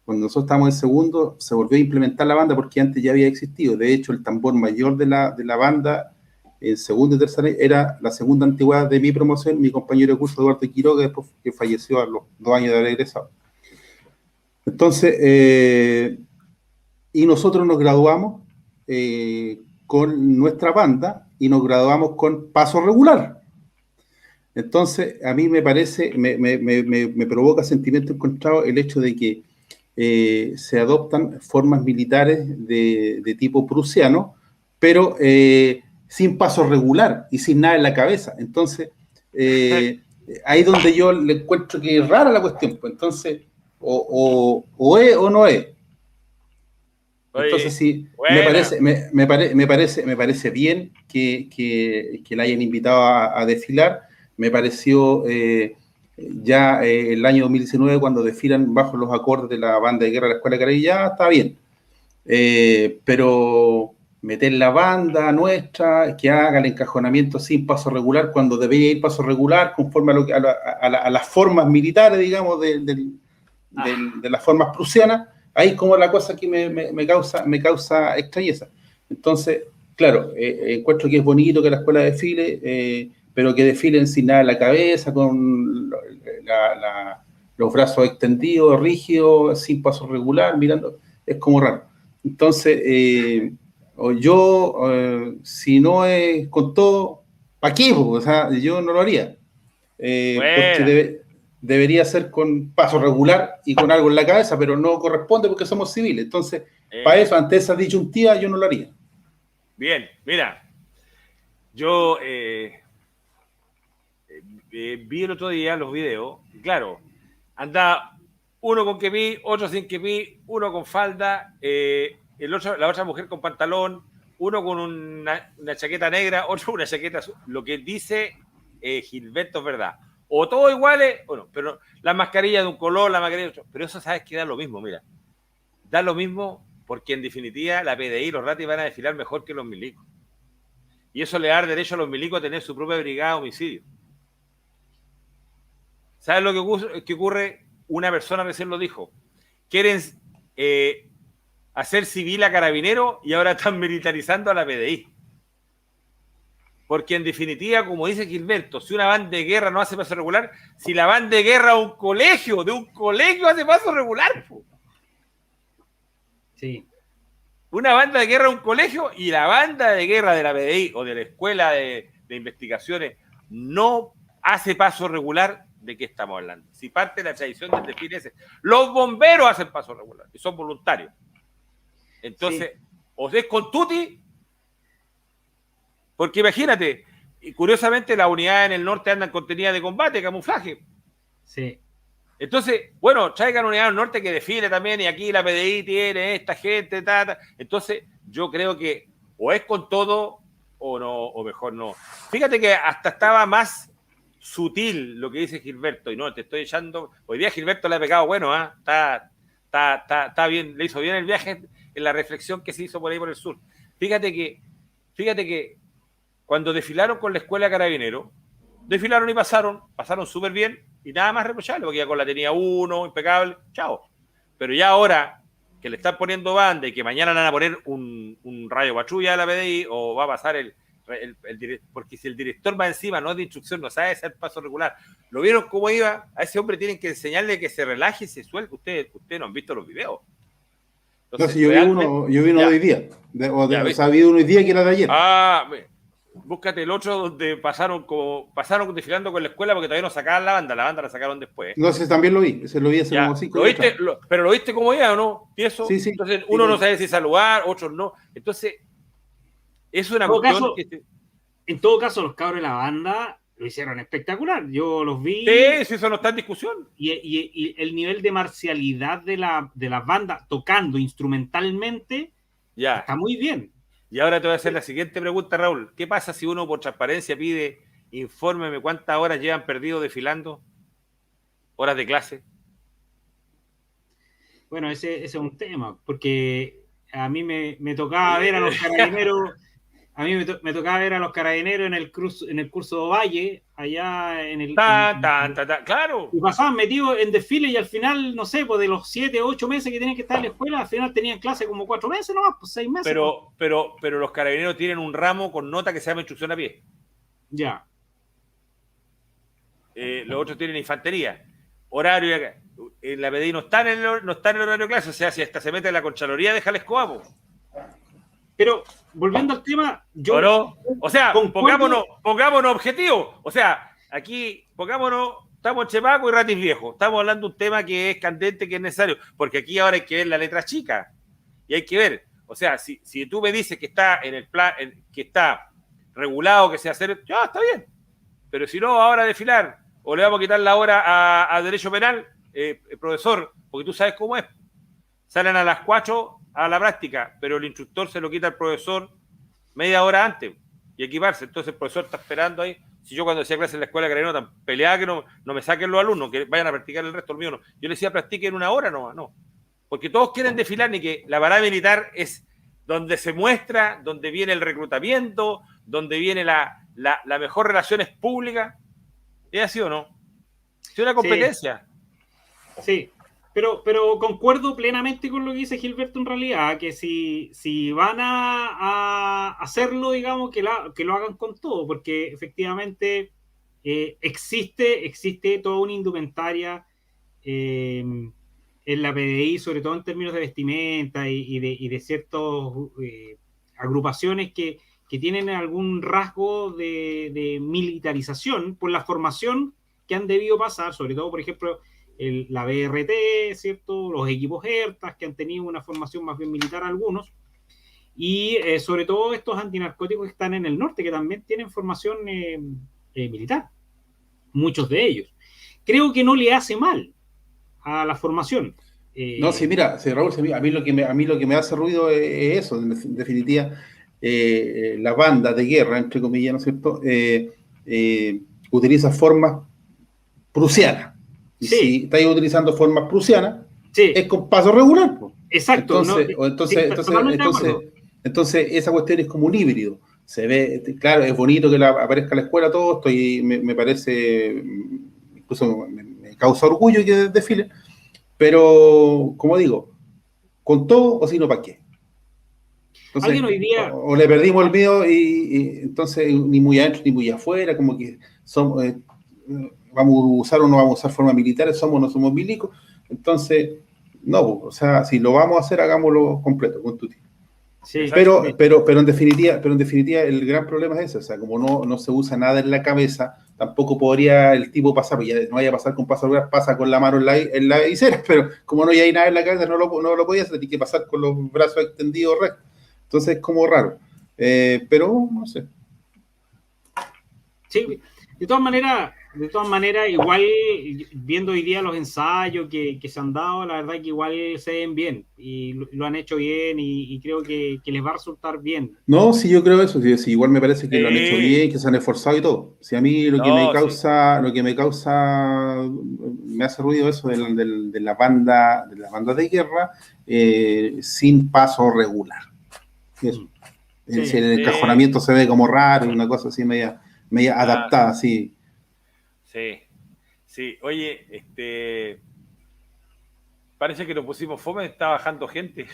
cuando nosotros estábamos en segundo, se volvió a implementar la banda porque antes ya había existido. De hecho, el tambor mayor de la banda, en segundo y tercer año, era la segunda antigüedad de mi promoción, mi compañero de curso Eduardo Quiroga, después que falleció a los 2 años de haber egresado. Entonces, y nosotros nos graduamos con nuestra banda, y nos graduamos con paso regular. Entonces, a mí me parece, me provoca sentimiento encontrado el hecho de que se adoptan formas militares de tipo prusiano, pero sin paso regular y sin nada en la cabeza. Entonces, ahí donde yo le encuentro que es rara la cuestión. Pues, entonces, o es o no es. Entonces sí, me parece bien que la hayan invitado a desfilar. Me pareció ya el año 2019, cuando desfilan bajo los acordes de la banda de guerra de la Escuela de Carabineros, ya está bien. Pero meter la banda nuestra, que haga el encajonamiento sin paso regular, cuando debería ir paso regular, conforme a las formas militares, digamos, de las formas prusianas. Ahí como la cosa aquí me causa extrañeza. Entonces, claro, encuentro que es bonito que la escuela desfile, pero que desfilen sin nada en la cabeza, con los brazos extendidos, rígidos, sin paso regular, mirando, es como raro. Entonces, si no es con todo, ¿para qué? O sea, yo no lo haría. Porque Buena. debería ser con paso regular y con algo en la cabeza, pero no corresponde porque somos civiles. Entonces, para eso, ante esa disyuntiva, yo no lo haría. Bien, mira, yo vi el otro día los videos, y claro, anda uno con kepi, otro sin kepi, uno con falda, la otra mujer con pantalón, uno con una chaqueta negra, otro una chaqueta azul. Lo que dice Gilberto es verdad. O todos iguales, bueno, pero la mascarilla de un color, la mascarilla de otro. Pero eso sabes que da lo mismo, mira. Da lo mismo porque en definitiva la PDI y los ratis van a desfilar mejor que los milicos. Y eso le da derecho a los milicos a tener su propia brigada de homicidio. ¿Sabes lo que ocurre? Una persona recién lo dijo. Quieren hacer civil a carabinero y ahora están militarizando a la PDI. Porque en definitiva, como dice Gilberto, si una banda de guerra no hace paso regular, si la banda de guerra de un colegio hace paso regular, po. Sí. Una banda de guerra de un colegio y la banda de guerra de la PDI o de la Escuela de Investigaciones no hace paso regular, ¿de qué estamos hablando? Si parte de la tradición del desfile ese. Los bomberos hacen paso regular y son voluntarios. Entonces, sí. O es con tuti, porque imagínate, y curiosamente las unidades en el norte andan contenidas de combate, camuflaje. Sí. Entonces, bueno, traigan unidad al norte que desfile también y aquí la PDI tiene esta gente, ta. Entonces, yo creo que o es con todo o no, o mejor no. Fíjate que hasta estaba más sutil lo que dice Gilberto, y no, te estoy echando, hoy día Gilberto le ha pegado bueno, ¿eh? Está bien, le hizo bien el viaje en la reflexión que se hizo por ahí por el sur. Fíjate que cuando desfilaron con la escuela de carabineros, desfilaron y pasaron súper bien y nada más reprochable, porque ya con la tenía uno, impecable, chao. Pero ya ahora que le están poniendo banda y que mañana van a poner un radio patrulla a la PDI o va a pasar porque si el director va encima, no es de instrucción, no sabe hacer paso regular. ¿Lo vieron cómo iba? A ese hombre tienen que enseñarle que se relaje y se suelte. Ustedes no han visto los videos. Entonces, no, si yo vi uno de hoy día. O sea, vi uno hoy día que era de ayer. Búscate el otro donde pasaron desfilando con la escuela porque todavía no sacaban la banda la sacaron después. No, ese también lo vi hace como 5 días. Pero lo viste como iba, ¿o no? Eso. Sí. Entonces, uno no sabe si saludar, otros no. Entonces, es una cuestión que... En todo caso, los cabros de la banda lo hicieron espectacular. Yo los vi. Sí, eso no está en discusión. Y el nivel de marcialidad de la banda tocando instrumentalmente está muy bien. Y ahora te voy a hacer la siguiente pregunta, Raúl. ¿Qué pasa si uno por transparencia pide, infórmeme cuántas horas llevan perdido desfilando? ¿Horas de clase? Bueno, ese es un tema, porque a mí me tocaba ver a los carabineros, me tocaba ver a los carabineros en el curso de Valle, allá en el... claro. Y pasaban metidos en desfile y al final, no sé, pues de los 7 o 8 meses que tenían que estar en la escuela, al final tenían clase como 4 meses nomás, pues 6 meses. Pero los carabineros tienen un ramo con nota que se llama instrucción a pie. Ya. Los otros tienen infantería. Horario, la PDI no está en el horario de clase, o sea, si hasta se mete en la Contraloría, deja el escoba. Pero, volviendo al tema, yo... ¿No? O sea, pongámonos objetivos. O sea, aquí, estamos en Chepaco y Ratis Viejo. Estamos hablando de un tema que es candente, que es necesario. Porque aquí ahora hay que ver la letra chica. Y hay que ver. O sea, si tú me dices que está en el plan, que está regulado, que se hace, ya, está bien. Pero si no, ahora desfilar, o le vamos a quitar la hora a Derecho Penal, profesor, porque tú sabes cómo es. Salen a las 4 a la práctica, pero el instructor se lo quita al profesor media hora antes y equiparse. Entonces el profesor está esperando ahí. Si yo cuando hacía clase en la escuela carabinero tan peleaba que no me saquen los alumnos, que vayan a practicar el resto, el mío no. Yo les decía practiquen una hora nomás, no. Porque todos quieren desfilar, ni que la parada militar es donde se muestra, donde viene el reclutamiento, donde viene la mejor relaciones públicas. ¿Es así o no? ¿Es una competencia? Sí. Pero concuerdo plenamente con lo que dice Gilberto en realidad, que si van a hacerlo, digamos, que lo hagan con todo, porque efectivamente existe toda una indumentaria en la PDI, sobre todo en términos de vestimenta y de ciertas agrupaciones que tienen algún rasgo de militarización por la formación que han debido pasar, sobre todo, por ejemplo, la BRT, ¿cierto? Los equipos ERTAS, que han tenido una formación más bien militar algunos, y sobre todo estos antinarcóticos que están en el norte, que también tienen formación militar, muchos de ellos. Creo que no le hace mal a la formación. No, sí, mira, sí, Raúl, sí, a mí lo que me hace ruido es eso, en definitiva, la banda de guerra, entre comillas, ¿no es cierto? Utiliza formas prusianas. Y Sí, si estáis utilizando formas prusianas, sí, es con paso regular, po. exacto. No, sí, totalmente de acuerdo. Entonces, esa cuestión es como un híbrido. Se ve, claro, es bonito que aparezca la escuela, todo esto, y me parece, incluso me causa orgullo que desfile, pero, como digo, con todo o si no, ¿para qué? Entonces, Alguien hoy día, o le perdimos el miedo y entonces ni muy adentro ni muy afuera, como que somos, vamos a usar o no vamos a usar formas militares, somos o no somos milicos. Entonces, no, o sea, si lo vamos a hacer, hagámoslo completo, con tu tío. sí, Pero en definitiva el gran problema es ese, o sea, como no se usa nada en la cabeza, tampoco podría el tipo pasar, pues ya no vaya a pasar con paso, pasa con la mano en la visera, pero como no hay nada en la cabeza, no lo podía hacer, tiene que pasar con los brazos extendidos rectos. Entonces es como raro. Pero no sé. sí, de todas maneras, igual viendo hoy día los ensayos que se han dado, la verdad que igual se ven bien y lo han hecho bien y creo que les va a resultar bien. No, sí, yo creo eso. Sí, sí, igual me parece que lo han hecho Sí, bien, que se han esforzado y todo. Si a mí no, sí. me hace ruido eso de la banda, de guerra, sin paso regular. Eso. Sí, Si el Sí, encajonamiento se ve como raro, una cosa así media ah, adaptada, así. sí, sí. Oye, parece que nos pusimos fome, está bajando gente.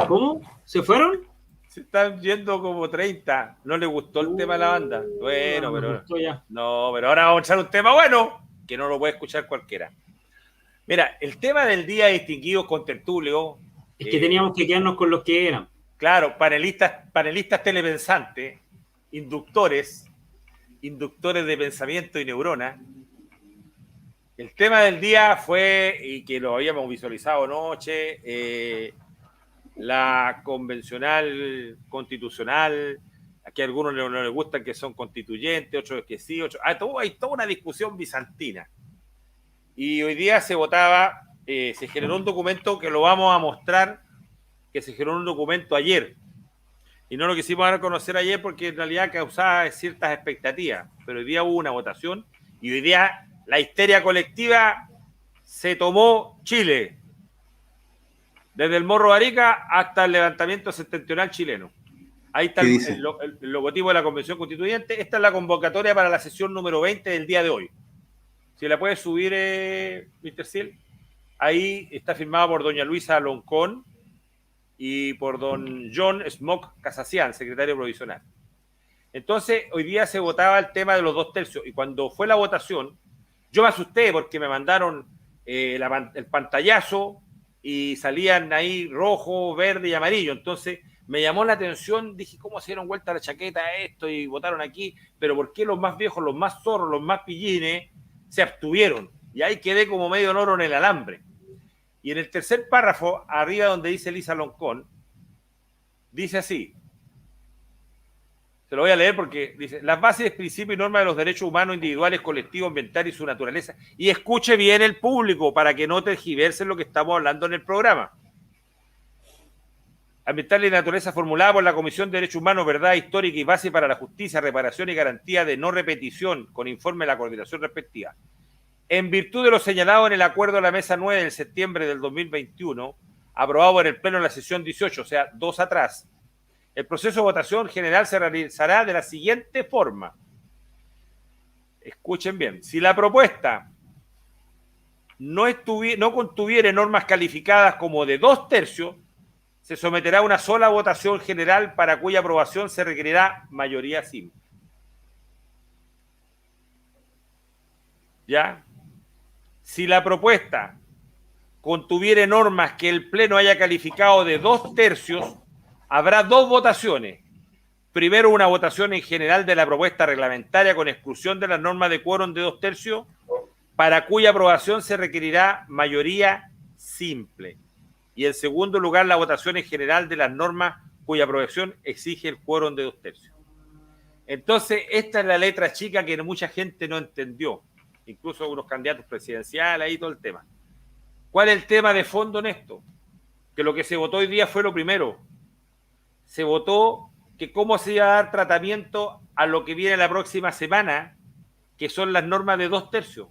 ¿cómo? ¿Se fueron? Se están yendo como 30. No le gustó el tema a la banda. Bueno, No me pero gustó ya. no, pero ahora vamos a echar un tema bueno, que no lo puede escuchar cualquiera. Mira, el tema del día distinguido con tertulio, Es que teníamos que quedarnos con los que eran. claro, panelistas telepensantes, inductores de pensamiento y neurona. El tema del día fue, y que lo habíamos visualizado anoche, la convencional constitucional. Aquí a algunos no les gustan que son constituyentes, otros que sí, otros. Hay toda una discusión bizantina. Y hoy día se votaba, se generó un documento que lo vamos a mostrar, que se generó un documento ayer. Y no lo quisimos dar a conocer ayer porque en realidad causaba ciertas expectativas. Pero hoy día hubo una votación y hoy día la histeria colectiva se tomó Chile. Desde el Morro de Arica hasta el levantamiento septentrional chileno. Ahí está ¿Qué dice? el logotipo de la Convención Constituyente. Esta es la convocatoria para la sesión número 20 del día de hoy. Si la puedes subir, Mr. Ciel. Ahí está firmada por doña Luisa Loncón y por don John Smock Casasian, secretario provisional. Entonces, hoy día se votaba el tema de los 2/3. Y cuando fue la votación, yo me asusté porque me mandaron el pantallazo y salían ahí rojo, verde y amarillo. Entonces, me llamó la atención, dije, ¿cómo se dieron vuelta la chaqueta a esto y votaron aquí? Pero ¿por qué los más viejos, los más zorros, los más pillines se abstuvieron? Y ahí quedé como medio loro en el alambre. Y en el tercer párrafo, arriba donde dice Lisa Loncón, dice así, se lo voy a leer porque dice, las bases, principios y normas de los derechos humanos, individuales, colectivos, ambientales y su naturaleza. Y escuche bien el público para que no tergiversen lo que estamos hablando en el programa. Ambiental y naturaleza formulada por la Comisión de Derechos Humanos, Verdad Histórica y Base para la Justicia, Reparación y Garantía de No Repetición, con informe de la coordinación respectiva. En virtud de lo señalado en el acuerdo de la Mesa 9 de septiembre del 2021, aprobado por el Pleno en la sesión 18, o sea, 2 atrás, el proceso de votación general se realizará de la siguiente forma. Escuchen bien. Si la propuesta no contuviere normas calificadas como de 2/3, se someterá a una sola votación general para cuya aprobación se requerirá mayoría simple. ¿Ya? Si la propuesta contuviere normas que el Pleno haya calificado de 2/3, habrá dos votaciones. Primero, una votación en general de la propuesta reglamentaria con exclusión de las normas de quórum de 2/3, para cuya aprobación se requerirá mayoría simple. Y en segundo lugar, la votación en general de las normas cuya aprobación exige el quórum de 2/3. Entonces, esta es la letra chica que mucha gente no entendió, incluso algunos candidatos presidenciales y todo el tema. ¿Cuál es el tema de fondo en esto? Que lo que se votó hoy día fue lo primero. Se votó que cómo se iba a dar tratamiento a lo que viene la próxima semana, que son las normas de 2/3.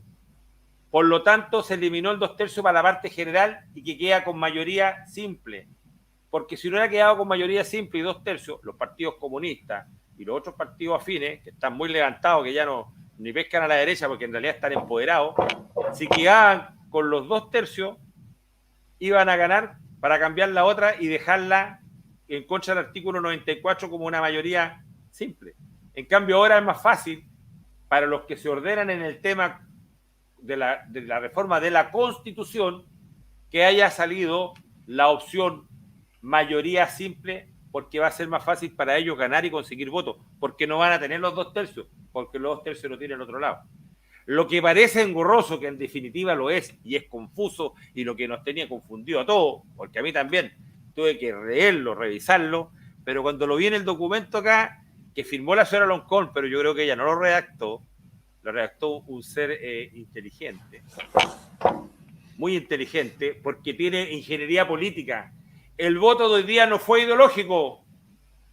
Por lo tanto, se eliminó el 2/3 para la parte general y que queda con mayoría simple. Porque si no hubiera quedado con mayoría simple y 2/3, los partidos comunistas y los otros partidos afines, que están muy levantados, que ya no ni pescan a la derecha porque en realidad están empoderados, si quedaban con los 2/3, iban a ganar para cambiar la otra y dejarla en contra del artículo 94 como una mayoría simple. En cambio, ahora es más fácil para los que se ordenan en el tema de la reforma de la Constitución que haya salido la opción mayoría simple, porque va a ser más fácil para ellos ganar y conseguir votos, porque no van a tener los 2/3, porque los 2/3 lo tienen el otro lado. Lo que parece engorroso, que en definitiva lo es, y es confuso, y lo que nos tenía confundido a todos, porque a mí también tuve que leerlo, revisarlo, pero cuando lo vi en el documento acá, que firmó la señora Loncón, pero yo creo que ella no lo redactó un ser inteligente, muy inteligente, porque tiene ingeniería política. El voto de hoy día no fue ideológico,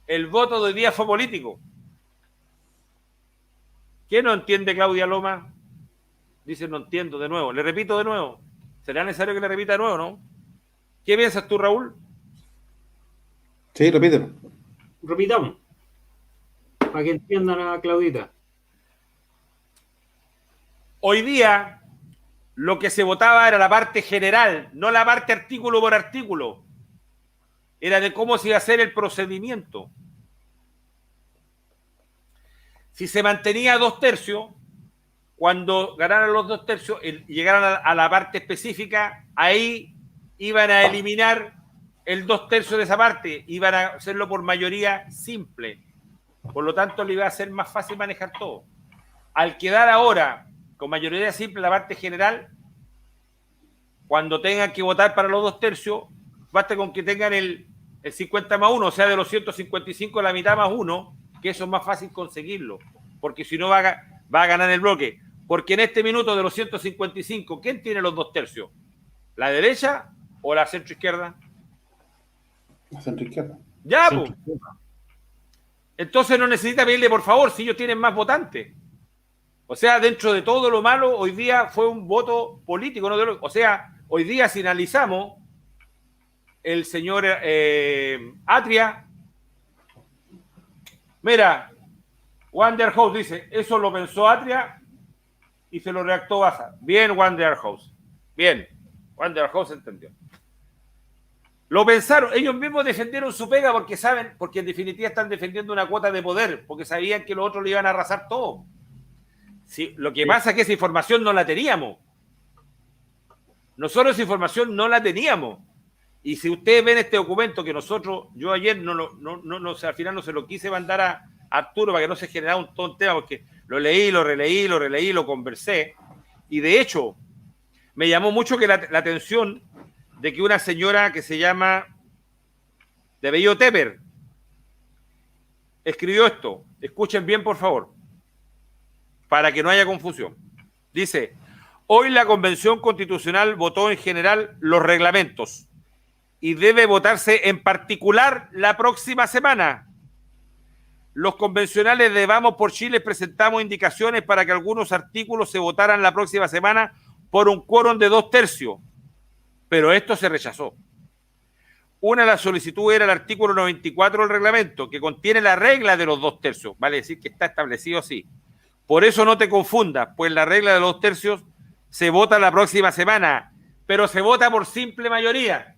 el voto de hoy día fue político. ¿Qué no entiende Claudia Loma? Dice, no entiendo de nuevo. Le repito de nuevo. ¿Será necesario que le repita de nuevo, no? ¿Qué piensas tú, Raúl? Sí, repítelo. Repitamos, para que entiendan a Claudita. Hoy día, lo que se votaba era la parte general, no la parte artículo por artículo. Era de cómo se iba a hacer el procedimiento. Si se mantenía 2/3, cuando ganaran los 2/3 y llegaran a la parte específica, ahí iban a eliminar el 2/3 de esa parte, iban a hacerlo por mayoría simple. Por lo tanto, le iba a ser más fácil manejar todo. Al quedar ahora con mayoría simple la parte general, cuando tengan que votar para los 2/3, basta con que tengan el 50+1, o sea, de los 155 la mitad más 1, que eso es más fácil conseguirlo, porque si no va a ganar el bloque. Porque en este minuto de los 155, ¿quién tiene los 2/3? ¿La derecha o la centroizquierda? La centroizquierda. Ya, pues. Entonces no necesita pedirle por favor si ellos tienen más votantes. O sea, dentro de todo lo malo, hoy día fue un voto político. ¿No? O sea, hoy día si analizamos, el señor Atria, mira, Wanderhouse dice, eso lo pensó Atria y se lo redactó Baza. Bien, Wanderhouse. Bien, Wanderhouse entendió. Lo pensaron, ellos mismos defendieron su pega porque saben, porque en definitiva están defendiendo una cuota de poder, porque sabían que los otros le iban a arrasar todo. Sí, lo que pasa es que esa información no la teníamos. Nosotros esa información no la teníamos. Y si ustedes ven este documento que nosotros, yo ayer al final no se lo quise mandar a Arturo para que no se generara todo un tema, porque lo leí, lo releí, lo conversé. Y de hecho, me llamó mucho que la atención de que una señora que se llama de Bello Teper escribió esto. Escuchen bien, por favor, para que no haya confusión. Dice, hoy la Convención Constitucional votó en general los reglamentos y debe votarse en particular la próxima semana. Los convencionales de Vamos por Chile presentamos indicaciones para que algunos artículos se votaran la próxima semana por un quórum de 2/3, pero esto se rechazó. Una de las solicitudes era el artículo 94 del reglamento, que contiene la regla de los 2/3, vale decir que está establecido así. Por eso no te confundas, pues la regla de los 2/3 se vota la próxima semana, pero se vota por simple mayoría.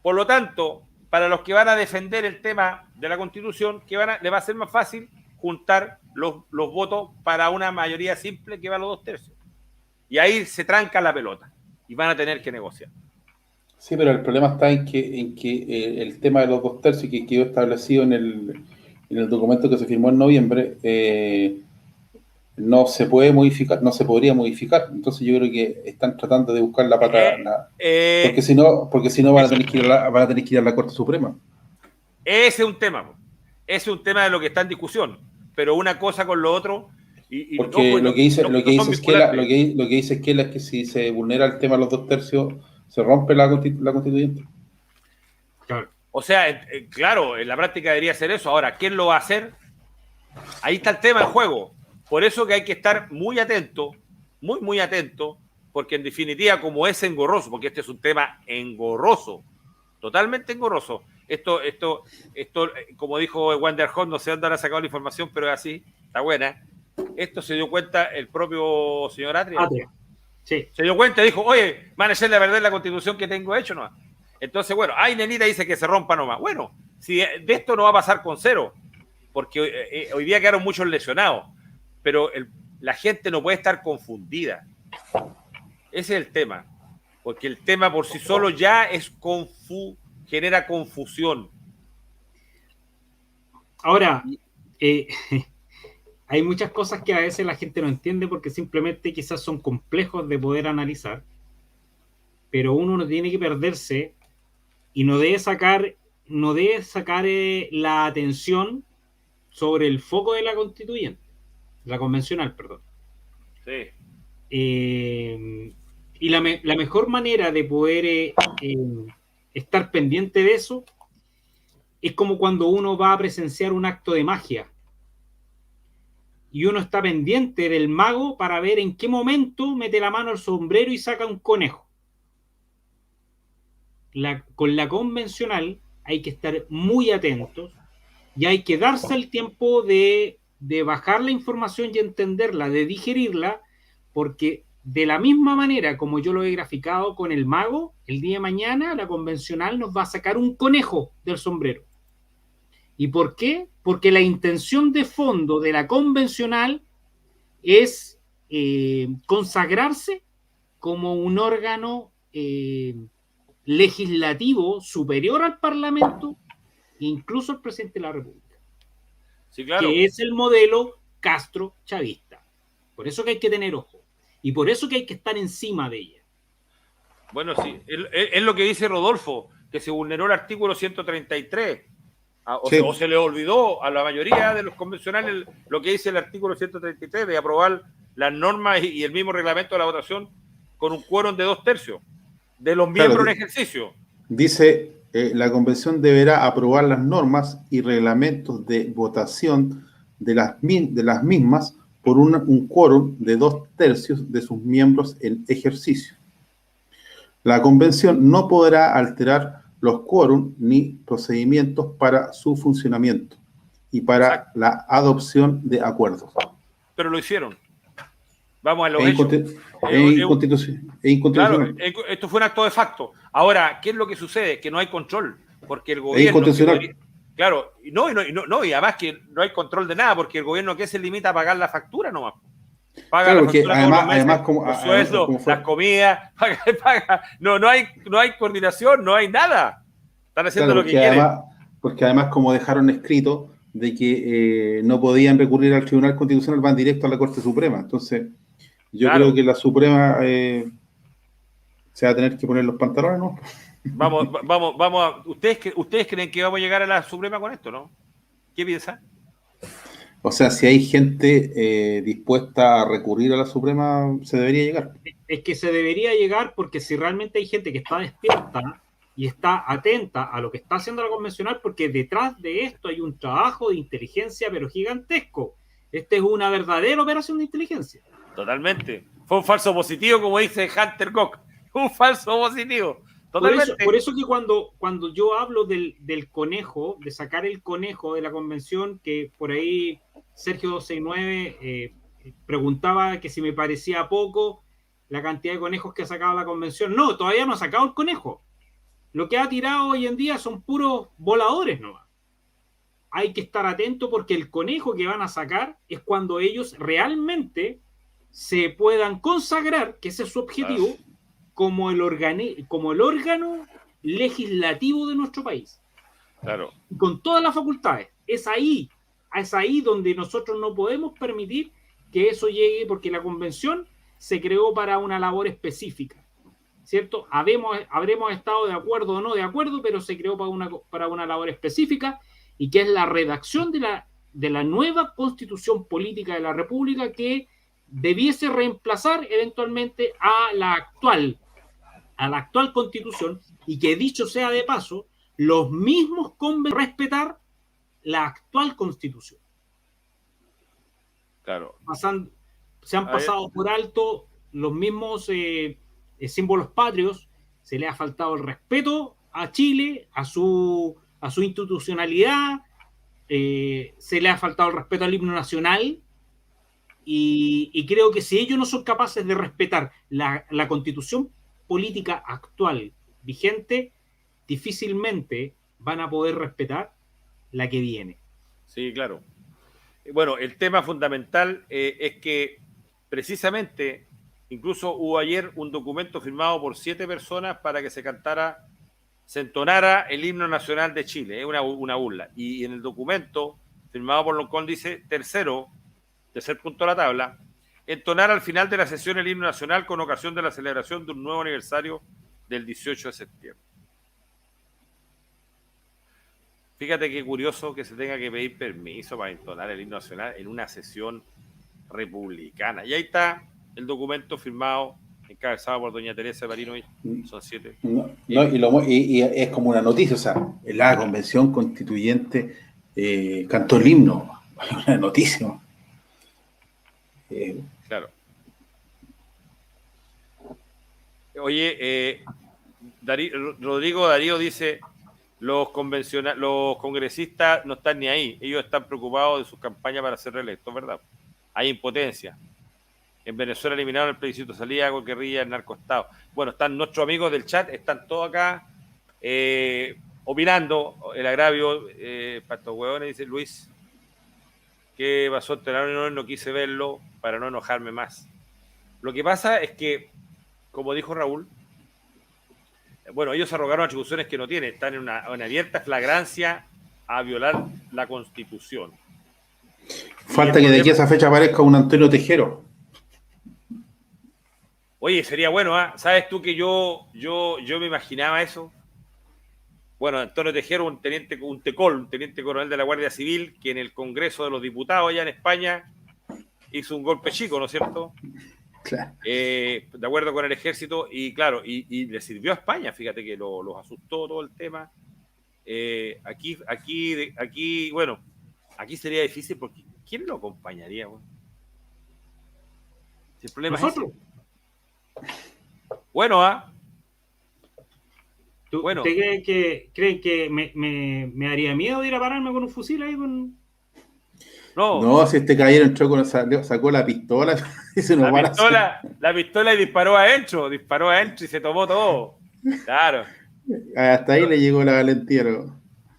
Por lo tanto, para los que van a defender el tema de la Constitución, le va a ser más fácil juntar los votos para una mayoría simple que va a los 2/3. Y ahí se tranca la pelota y van a tener que negociar. Sí, pero el problema está en que el tema de los 2/3 que quedó establecido en el documento que se firmó en noviembre no se puede modificar, no se podría modificar. Entonces yo creo que están tratando de buscar la pata, porque si no van a tener que ir a la Corte Suprema. Ese es un tema. Ese es un tema de lo que está en discusión. Pero una cosa con lo otro. Porque lo que dice Esquela es que si se vulnera el tema de los 2/3, se rompe la constituyente. Claro. O sea, claro, en la práctica debería ser eso. Ahora, ¿quién lo va a hacer? Ahí está el tema en juego. Por eso que hay que estar muy atento, muy atento, porque en definitiva, como es engorroso, porque este es un tema engorroso, totalmente engorroso. Esto, como dijo Wander Holt, no sé dónde habrá sacado la información, pero es así, está buena. Esto se dio cuenta el propio señor Atria. Sí. Se dio cuenta y dijo, oye, van a ser la verdad la Constitución que tengo hecho nomás. Entonces, bueno, Nenita dice que se rompa nomás. Bueno, si de esto no va a pasar con cero, porque hoy día quedaron muchos lesionados, pero la gente no puede estar confundida. Ese es el tema, porque el tema por sí solo ya genera confusión. Ahora, hay muchas cosas que a veces la gente no entiende porque simplemente quizás son complejos de poder analizar, pero uno no tiene que perderse y no debe sacar la atención sobre el foco de la constituyente, la convencional, perdón. Sí. Y la mejor manera de poder estar pendiente de eso es como cuando uno va a presenciar un acto de magia y uno está pendiente del mago para ver en qué momento mete la mano al sombrero y saca un conejo. Con la convencional hay que estar muy atentos y hay que darse el tiempo de bajar la información y entenderla, de digerirla, porque de la misma manera como yo lo he graficado con el mago, el día de mañana la convencional nos va a sacar un conejo del sombrero. ¿Y por qué? Porque la intención de fondo de la convencional es consagrarse como un órgano legislativo superior al Parlamento e incluso al presidente de la República. Sí, claro. Que es el modelo Castro-chavista. Por eso que hay que tener ojo. Y por eso que hay que estar encima de ella. Bueno, sí. Es lo que dice Rodolfo, que se vulneró el artículo 133. O se le olvidó a la mayoría de los convencionales lo que dice el artículo 133 de aprobar las normas y el mismo reglamento de la votación con un quórum de 2/3 de los miembros en ejercicio. Dice, la convención deberá aprobar las normas y reglamentos de votación de las mismas por un quórum de 2/3 de sus miembros en ejercicio. La convención no podrá alterar los quórum ni procedimientos para su funcionamiento y para la adopción de acuerdos. Pero lo hicieron. Vamos a los hechos. Es inconstitucional. Claro, esto fue un acto de facto. Ahora, ¿qué es lo que sucede? Que no hay control, porque el gobierno... Es inconstitucional. Claro, y además que no hay control de nada, porque el gobierno que se limita a pagar la factura nomás. Paga la factura además como los sueldos, las comidas, paga. No hay coordinación, no hay nada. Están haciendo lo que quieren. Porque además, como dejaron escrito de que no podían recurrir al Tribunal Constitucional, van directo a la Corte Suprema. Entonces, yo creo que la Suprema se va a tener que poner los pantalones, ¿no? Vamos. ¿Ustedes creen que vamos a llegar a la Suprema con esto, no? ¿Qué piensan? O sea, si hay gente dispuesta a recurrir a la Suprema, se debería llegar. Es que se debería llegar porque si realmente hay gente que está despierta y está atenta a lo que está haciendo la convencional, porque detrás de esto hay un trabajo de inteligencia pero gigantesco. Esta es una verdadera operación de inteligencia. Totalmente. Fue un falso positivo, como dice Hunter Koch. Un falso positivo. Totalmente. Por eso que cuando yo hablo del conejo, de sacar el conejo de la convención, que por ahí Sergio 269 preguntaba que si me parecía poco la cantidad de conejos que ha sacado la convención. No, todavía no ha sacado el conejo. Lo que ha tirado hoy en día son puros voladores nomás. Hay que estar atento porque el conejo que van a sacar es cuando ellos realmente se puedan consagrar, que ese es su objetivo, como el órgano legislativo de nuestro país. Claro. Con todas las facultades. Es ahí donde nosotros no podemos permitir que eso llegue, porque la convención se creó para una labor específica, ¿cierto? Habremos estado de acuerdo o no de acuerdo, pero se creó para una labor específica, y que es la redacción de la nueva constitución política de la República, que debiese reemplazar eventualmente a la actual constitución, y que, dicho sea de paso, los mismos convenios respetar la actual constitución. Claro. Se han pasado por alto los mismos símbolos patrios, se le ha faltado el respeto a Chile, a su institucionalidad, se le ha faltado el respeto al himno nacional, y creo que si ellos no son capaces de respetar la constitución política actual vigente, difícilmente van a poder respetar la que viene. Sí, claro. Bueno, el tema fundamental es que precisamente, incluso hubo ayer un documento firmado por 7 personas para que se entonara el himno nacional de Chile. Es una burla. Y en el documento firmado por Loncón dice, tercer punto de la tabla, entonar al final de la sesión el himno nacional con ocasión de la celebración de un nuevo aniversario del 18 de septiembre. Fíjate qué curioso que se tenga que pedir permiso para entonar el himno nacional en una sesión republicana. Y ahí está el documento firmado, encabezado por doña Teresa Marinovich. Son 7. Y es como una noticia, o sea, la convención constituyente cantó el himno. Una noticia. Claro. Oye, Rodrigo Darío dice, los congresistas no están ni ahí, ellos están preocupados de sus campañas para ser reelectos, ¿verdad? Hay impotencia. En Venezuela eliminaron el plebiscito de salida con guerrilla, el narcoestado. Bueno, están nuestros amigos del chat, están todos acá opinando el agravio para estos huevones, dice Luis. ¿Qué pasó entre la reunión? No quise verlo para no enojarme más. Lo que pasa es que, como dijo Raúl, bueno, ellos arrogaron atribuciones que no tienen, están en una abierta flagrancia a violar la Constitución. Falta que de aquí a esa fecha aparezca un Antonio Tejero. Oye, sería bueno, ¿eh? ¿Sabes tú que yo me imaginaba eso? Bueno, Antonio Tejero, un teniente coronel de la Guardia Civil, que en el Congreso de los Diputados allá en España hizo un golpe chico, ¿no es cierto? Claro. De acuerdo con el ejército, y claro, y le sirvió a España, fíjate que los asustó todo el tema. Aquí, bueno, aquí sería difícil porque ¿quién lo acompañaría? Bueno? Si el problema ¿Nosotros? Es ese. Bueno, Bueno. ¿Usted creen que me daría miedo ir a pararme con un fusil ahí con...? No, si este caballero entró sacó la pistola y se nos la pistola y disparó adentro y se tomó todo. Claro. Hasta ahí le llegó la valentía.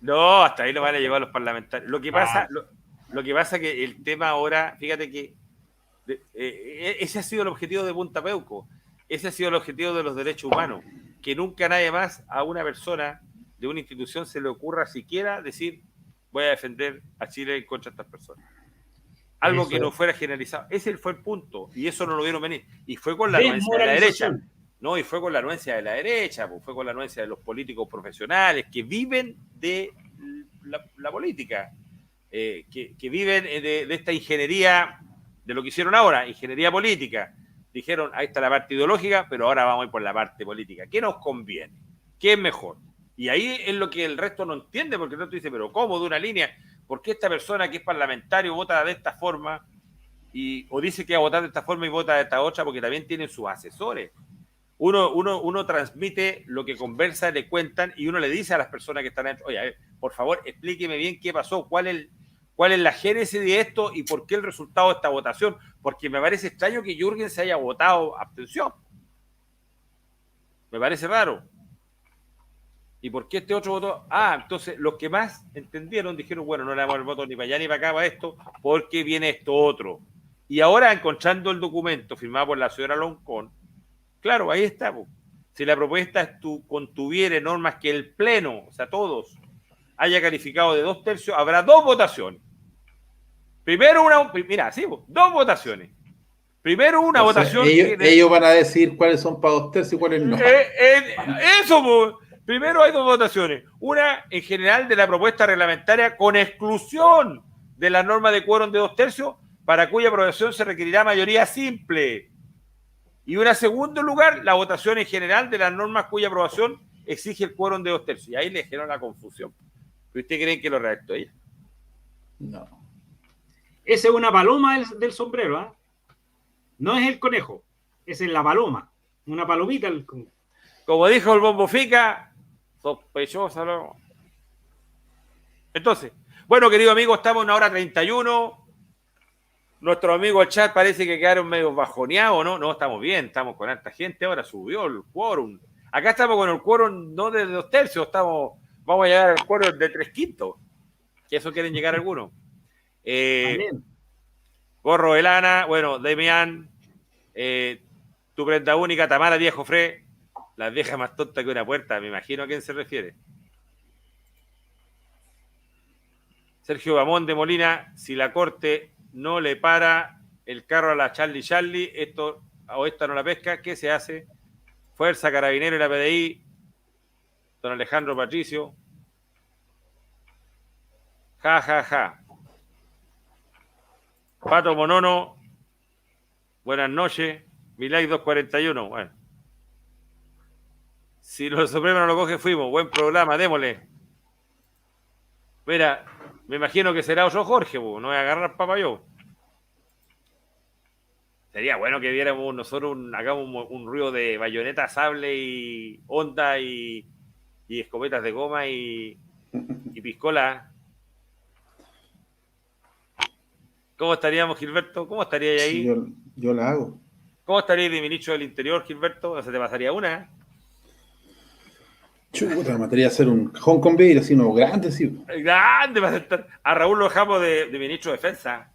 No, hasta ahí no van a llegar los parlamentarios. Lo que pasa que el tema ahora, fíjate que ese ha sido el objetivo de Punta Peuco, ese ha sido el objetivo de los derechos humanos, que nunca nadie más a una persona de una institución se le ocurra siquiera decir voy a defender a Chile contra estas personas. Algo eso, que no fuera generalizado. Ese fue el punto. Y eso no lo vieron venir. Y fue con la anuencia de la derecha. No, y fue con la anuencia de la derecha, pues fue con la anuencia de los políticos profesionales que viven de la política, que viven de esta ingeniería, de lo que hicieron ahora, ingeniería política. Dijeron, ahí está la parte ideológica, pero ahora vamos a ir por la parte política. ¿Qué nos conviene? ¿Qué es mejor? Y ahí es lo que el resto no entiende, porque el resto dice, pero ¿cómo de una línea? ¿Por qué esta persona que es parlamentario vota de esta forma? O dice que va a votar de esta forma y vota de esta otra, porque también tienen sus asesores. Uno transmite lo que conversa, le cuentan, y uno le dice a las personas que están adentro, oye, a ver, por favor, explíqueme bien qué pasó, cuál cuál es la génesis de esto y por qué el resultado de esta votación, porque me parece extraño que Jürgen se haya votado abstención. Me parece raro. ¿Y por qué este otro votó? Entonces los que más entendieron dijeron, bueno, no le damos el voto ni para allá ni para acá para esto, porque viene esto otro. Y ahora, encontrando el documento firmado por la señora Loncón, claro, ahí está. Si la propuesta contuviere normas que el Pleno, o sea, todos, haya calificado de 2/3, habrá 2 votaciones. Primero dos votaciones. Primero una votación. Ellos van a decir cuáles son para 2/3 y cuáles no. Eso, primero hay 2 votaciones. Una en general de la propuesta reglamentaria con exclusión de la norma de quórum de 2/3, para cuya aprobación se requerirá mayoría simple. Y una segundo lugar, la votación en general de las normas cuya aprobación exige el quórum de 2/3. Y ahí le generó la confusión. ¿Pero usted cree que lo redactó ella? No. Esa es una paloma del sombrero, ¿eh? No es el conejo, esa es la paloma. Una palomita. Como dijo el Bombo Fica, sospechosa luego. Entonces, bueno, querido amigo, estamos en 1:31. Nuestros amigos del chat parece que quedaron medio bajoneados, ¿no? No, estamos bien, estamos con harta gente, ahora subió el quórum. Acá estamos con el quórum no de 2/3, vamos a llegar al quórum de 3/5. Que eso quieren llegar algunos. Gorro de lana, bueno, Demián, tu prenda única, Tamara Viejo Fre, las viejas más tontas que una puerta, me imagino a quién se refiere. Sergio Bamón de Molina, si la corte no le para el carro a la Charlie, esta no la pesca, ¿qué se hace? Fuerza, Carabinero y la PDI, don Alejandro Patricio. Ja. Pato Monono, buenas noches. Milay 241, bueno. Si los Supremos no lo coge, fuimos. Buen programa, démosle. Mira, me imagino que será otro Jorge, no voy a agarrar papayó. Sería bueno que viéramos nosotros hagamos un ruido de bayoneta, sable y onda y escopetas de goma y piscola. ¿Cómo estaríamos, Gilberto? ¿Cómo estaría ahí? Sí, yo la hago. ¿Cómo estaría de ministro del Interior, Gilberto? ¿No se te pasaría una? Chuta, me mataría hacer un Hong Kong Bay, así, no, grande, sí. Grande va a estar. A Raúl lo dejamos de ministro de Defensa.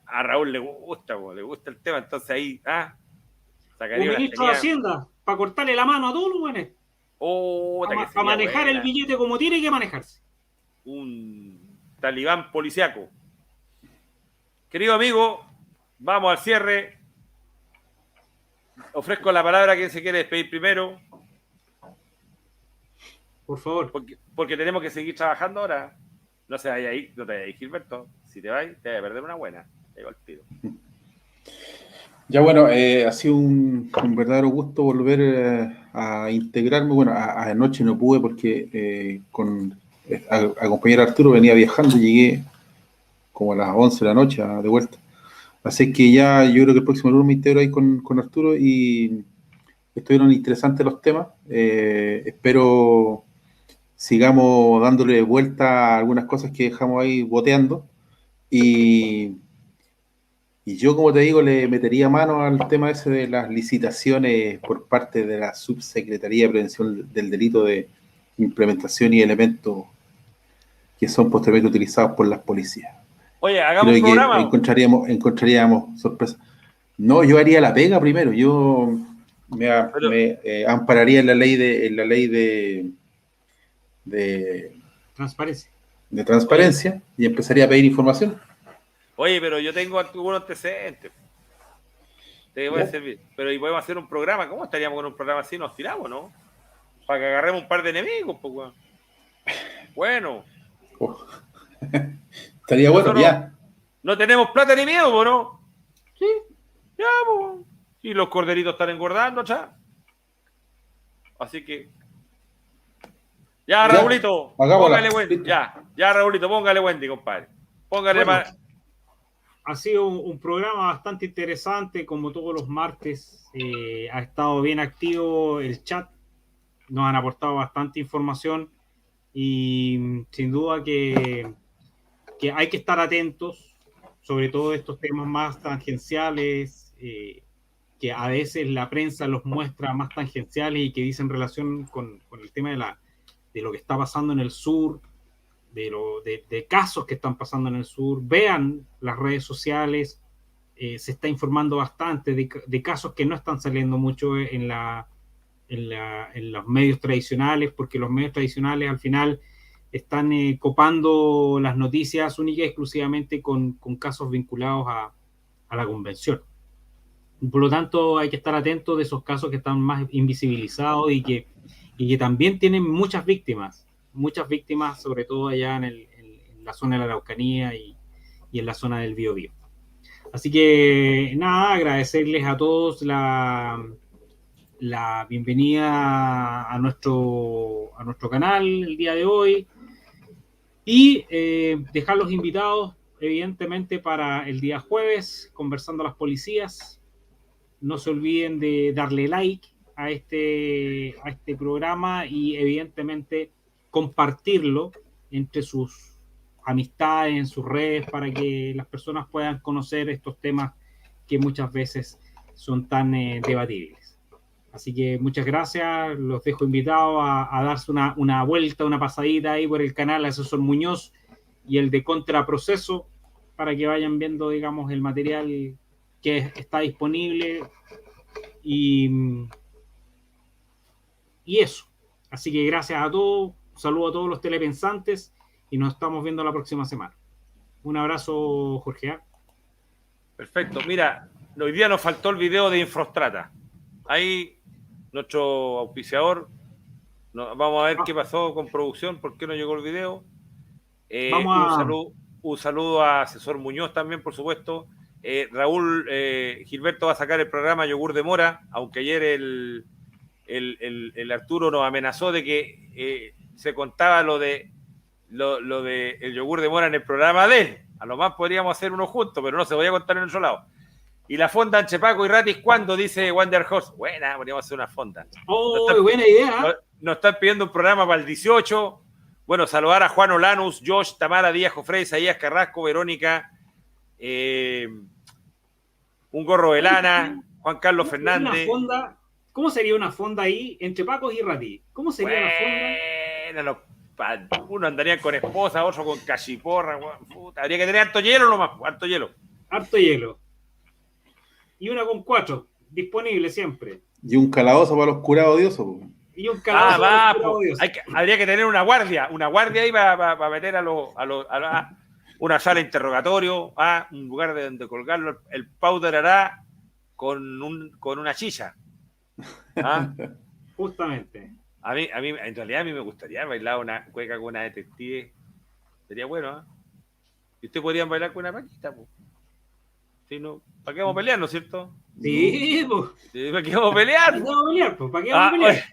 A Raúl le gusta el tema, entonces ahí, sacaría un ministro de Hacienda, para cortarle la mano a todos los buenos. Para manejar el billete como tiene que manejarse. Un talibán policiaco. Querido amigo, vamos al cierre. Ofrezco la palabra a quien se quiere despedir primero. Por favor. Porque tenemos que seguir trabajando ahora. No te vayas ahí, Gilberto. Si te vas, te vas a perder una buena. Te digo al tiro. Ya bueno, ha sido un verdadero gusto volver a integrarme. Bueno, anoche no pude porque con acompañar a Arturo, venía viajando, llegué como a las 11 de la noche de vuelta. Así que ya yo creo que el próximo lunes me integro ahí con Arturo y estuvieron interesantes los temas. Espero sigamos dándole vuelta a algunas cosas que dejamos ahí boteando. Y yo, como te digo, le metería mano al tema ese de las licitaciones por parte de la Subsecretaría de Prevención del Delito de implementación y elementos que son posteriormente utilizados por las policías. Oye, hagamos un programa. Encontraríamos sorpresa. No, yo haría la pega primero. Yo me ampararía en la ley de transparencia. De transparencia y empezaría a pedir información. Oye, pero yo tengo algunos antecedentes. Te voy a servir. Pero y podemos hacer un programa. ¿Cómo estaríamos con un programa así? Nos tiramos, ¿no? Para que agarremos un par de enemigos, pues, bueno. Estaría bueno, ya. No tenemos plata ni miedo, ¿no? Sí. Ya, pues. Y los corderitos están engordando, ya. Así que. Ya, Raulito. Póngale Wendy. Ya, Raulito, póngale Wendy, compadre. Póngale más. Ha sido un programa bastante interesante, como todos los martes. Ha estado bien activo el chat. Nos han aportado bastante información y sin duda que que hay que estar atentos, sobre todo estos temas más tangenciales, que a veces la prensa los muestra más tangenciales y que dicen relación con el tema de lo que está pasando en el sur, de casos que están pasando en el sur. Vean las redes sociales, se está informando bastante de casos que no están saliendo mucho en los medios tradicionales, porque los medios tradicionales al final están copando las noticias única y exclusivamente con casos vinculados a la convención. Por lo tanto, hay que estar atentos de esos casos que están más invisibilizados y que también tienen muchas víctimas, sobre todo allá en la zona de la Araucanía y en la zona del Biobío. Así que nada, agradecerles a todos la bienvenida a nuestro canal el día de hoy y dejarlos invitados evidentemente para el día jueves, conversando a las policías. No se olviden de darle like a este programa y evidentemente compartirlo entre sus amistades, en sus redes, para que las personas puedan conocer estos temas que muchas veces son tan debatibles. Así que muchas gracias, los dejo invitados a darse una vuelta, una pasadita ahí por el canal Asesor Muñoz y el de Contraproceso, para que vayan viendo, digamos, el material que está disponible y eso. Así que gracias a todos, un saludo a todos los telepensantes y nos estamos viendo la próxima semana. Un abrazo, Jorge. Perfecto. Mira, hoy día nos faltó el video de Infrostrata. Ahí nuestro auspiciador, vamos a ver qué pasó con producción, por qué no llegó el video. Un saludo a Asesor Muñoz también, por supuesto. Raúl Gilberto va a sacar el programa Yogur de Mora, aunque ayer el Arturo nos amenazó de que se contaba lo de el yogur de mora en el programa de él. A lo más podríamos hacer uno juntos, pero no se voy a contar en otro lado. Y la fonda Anchepaco y Ratis, ¿cuándo? Dice Wander Horse. Buena, podríamos hacer una fonda. Buena idea. Nos están pidiendo un programa para el 18. Bueno, saludar a Juan Olanus, Josh, Tamara Díaz, Jofre, Isaías Carrasco, Verónica, un gorro de lana, Juan Carlos Fernández. ¿Cómo sería una fonda ahí entre Pacos y Ratis? ¿Cómo sería la fonda? Uno andaría con esposa, otro con cachiporra. Puta, habría que tener harto hielo nomás, harto hielo. Harto hielo. Y una con 4, disponible siempre. Y un calabozo para los curados odiosos. Y un calabozo para los curados odiosos. Habría que tener una guardia ahí para meter a una sala de interrogatorio, un lugar de donde colgarlo. El powder hará con una chilla. Justamente. A mí, en realidad, a mí me gustaría bailar una cueca con una detective. Sería bueno, Y ustedes podrían bailar con una paquita, pues. Si no, ¿para qué vamos a pelear, no es cierto? Sí, pues. ¿Para qué vamos a pelear? ¿Para qué vamos a pelear, pues? ¿Para qué vamos a pelear?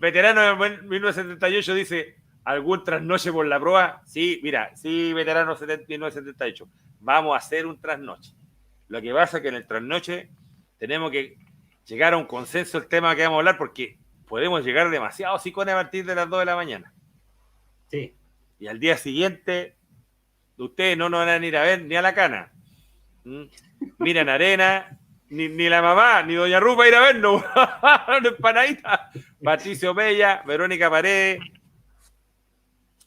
Veterano de 1978 dice, ¿algún trasnoche por la prueba? Sí, mira, sí, veterano 1978. Vamos a hacer un trasnoche. Lo que pasa es que en el trasnoche tenemos que llegar a un consenso el tema que vamos a hablar, porque podemos llegar demasiado sicones a partir de las 2 de la mañana. Sí. Y al día siguiente, ustedes no nos van a ir a ver ni a la cana. Miran Arena, ni la mamá, ni Doña Rupa ir a vernos. Una empanadita. Patricio Bella, Verónica Paredes,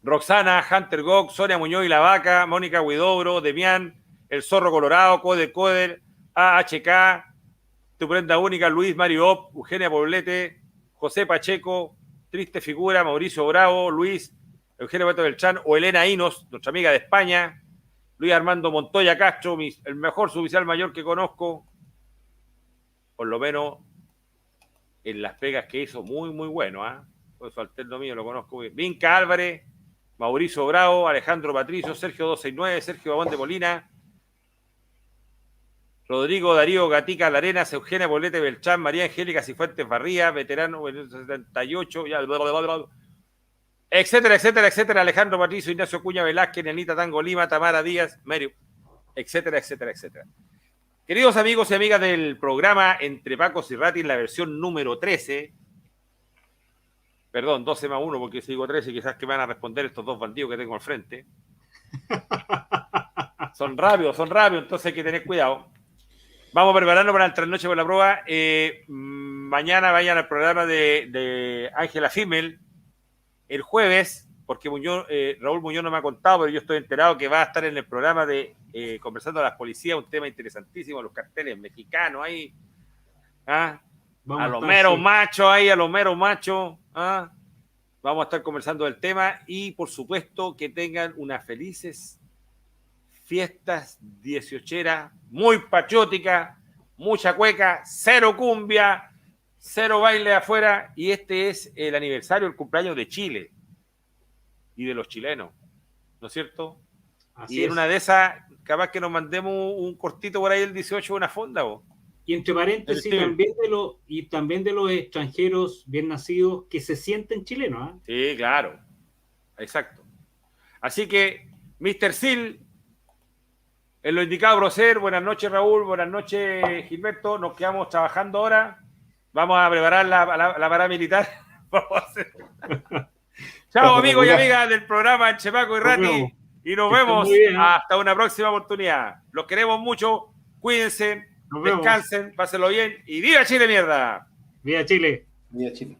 Roxana, Hunter Gog, Sonia Muñoz y la Vaca, Mónica Huidobro, Demián, El Zorro Colorado, Coder, AHK, Tu Prenda Única, Luis Mario Op, Eugenia Poblete, José Pacheco, Triste Figura, Mauricio Bravo, Luis, Eugenio Beto Beltrán o Elena Inos, nuestra amiga de España, Luis Armando Montoya Castro, el mejor suboficial mayor que conozco, por lo menos en las pegas que hizo, muy, muy bueno, Por eso alterno mío lo conozco bien. Vinca Álvarez, Mauricio Bravo, Alejandro Patricio, Sergio 269, Sergio Babón de Molina, Rodrigo Darío Gatica Larenas, Eugenia Bolete Beltrán, María Angélica Cifuentes Barría, veterano 78, etcétera, etcétera, etcétera, Alejandro Patricio, Ignacio Cuña Velázquez, Nenita Tango Lima, Tamara Díaz, Mario, etcétera, etcétera, etcétera. Queridos amigos y amigas del programa Entre Pacos y Ratis, la versión número 13, perdón, 12 más 1, porque si digo 13 quizás que me van a responder estos dos bandidos que tengo al frente. Son rápidos, entonces hay que tener cuidado. Vamos a prepararnos para el trasnoche por la prueba. Mañana vayan al programa de Ángela Fimmel. El jueves, porque Raúl Muñoz no me ha contado, pero yo estoy enterado que va a estar en el programa de Conversando a las Policías, un tema interesantísimo, los carteles mexicanos ahí. ¿Ah? A los meros machos ahí, a los meros machos. ¿Ah? Vamos a estar conversando del tema y, por supuesto, que tengan unas felices fiestas 18eras, muy patrióticas, mucha cueca, cero cumbia, cero baile afuera, y este es el aniversario, el cumpleaños de Chile y de los chilenos, ¿no es cierto? Así y en es. una de esas, capaz que nos mandemos un cortito por ahí el 18, una fonda, ¿o? Y entre paréntesis, también de los extranjeros bien nacidos que se sienten chilenos. Sí, claro. Exacto. Así que, Mr. Sil, en lo indicado, proceder. Buenas noches, Raúl. Buenas noches, Gilberto. Nos quedamos trabajando ahora. Vamos a preparar la paramilitar. Chao, amigos y amigas del programa Chepaco y Rati. Y nos vemos hasta una próxima oportunidad. Los queremos mucho. Cuídense. Descansen. Pásenlo bien. Y ¡viva Chile, mierda! ¡Viva Chile! Viva Chile.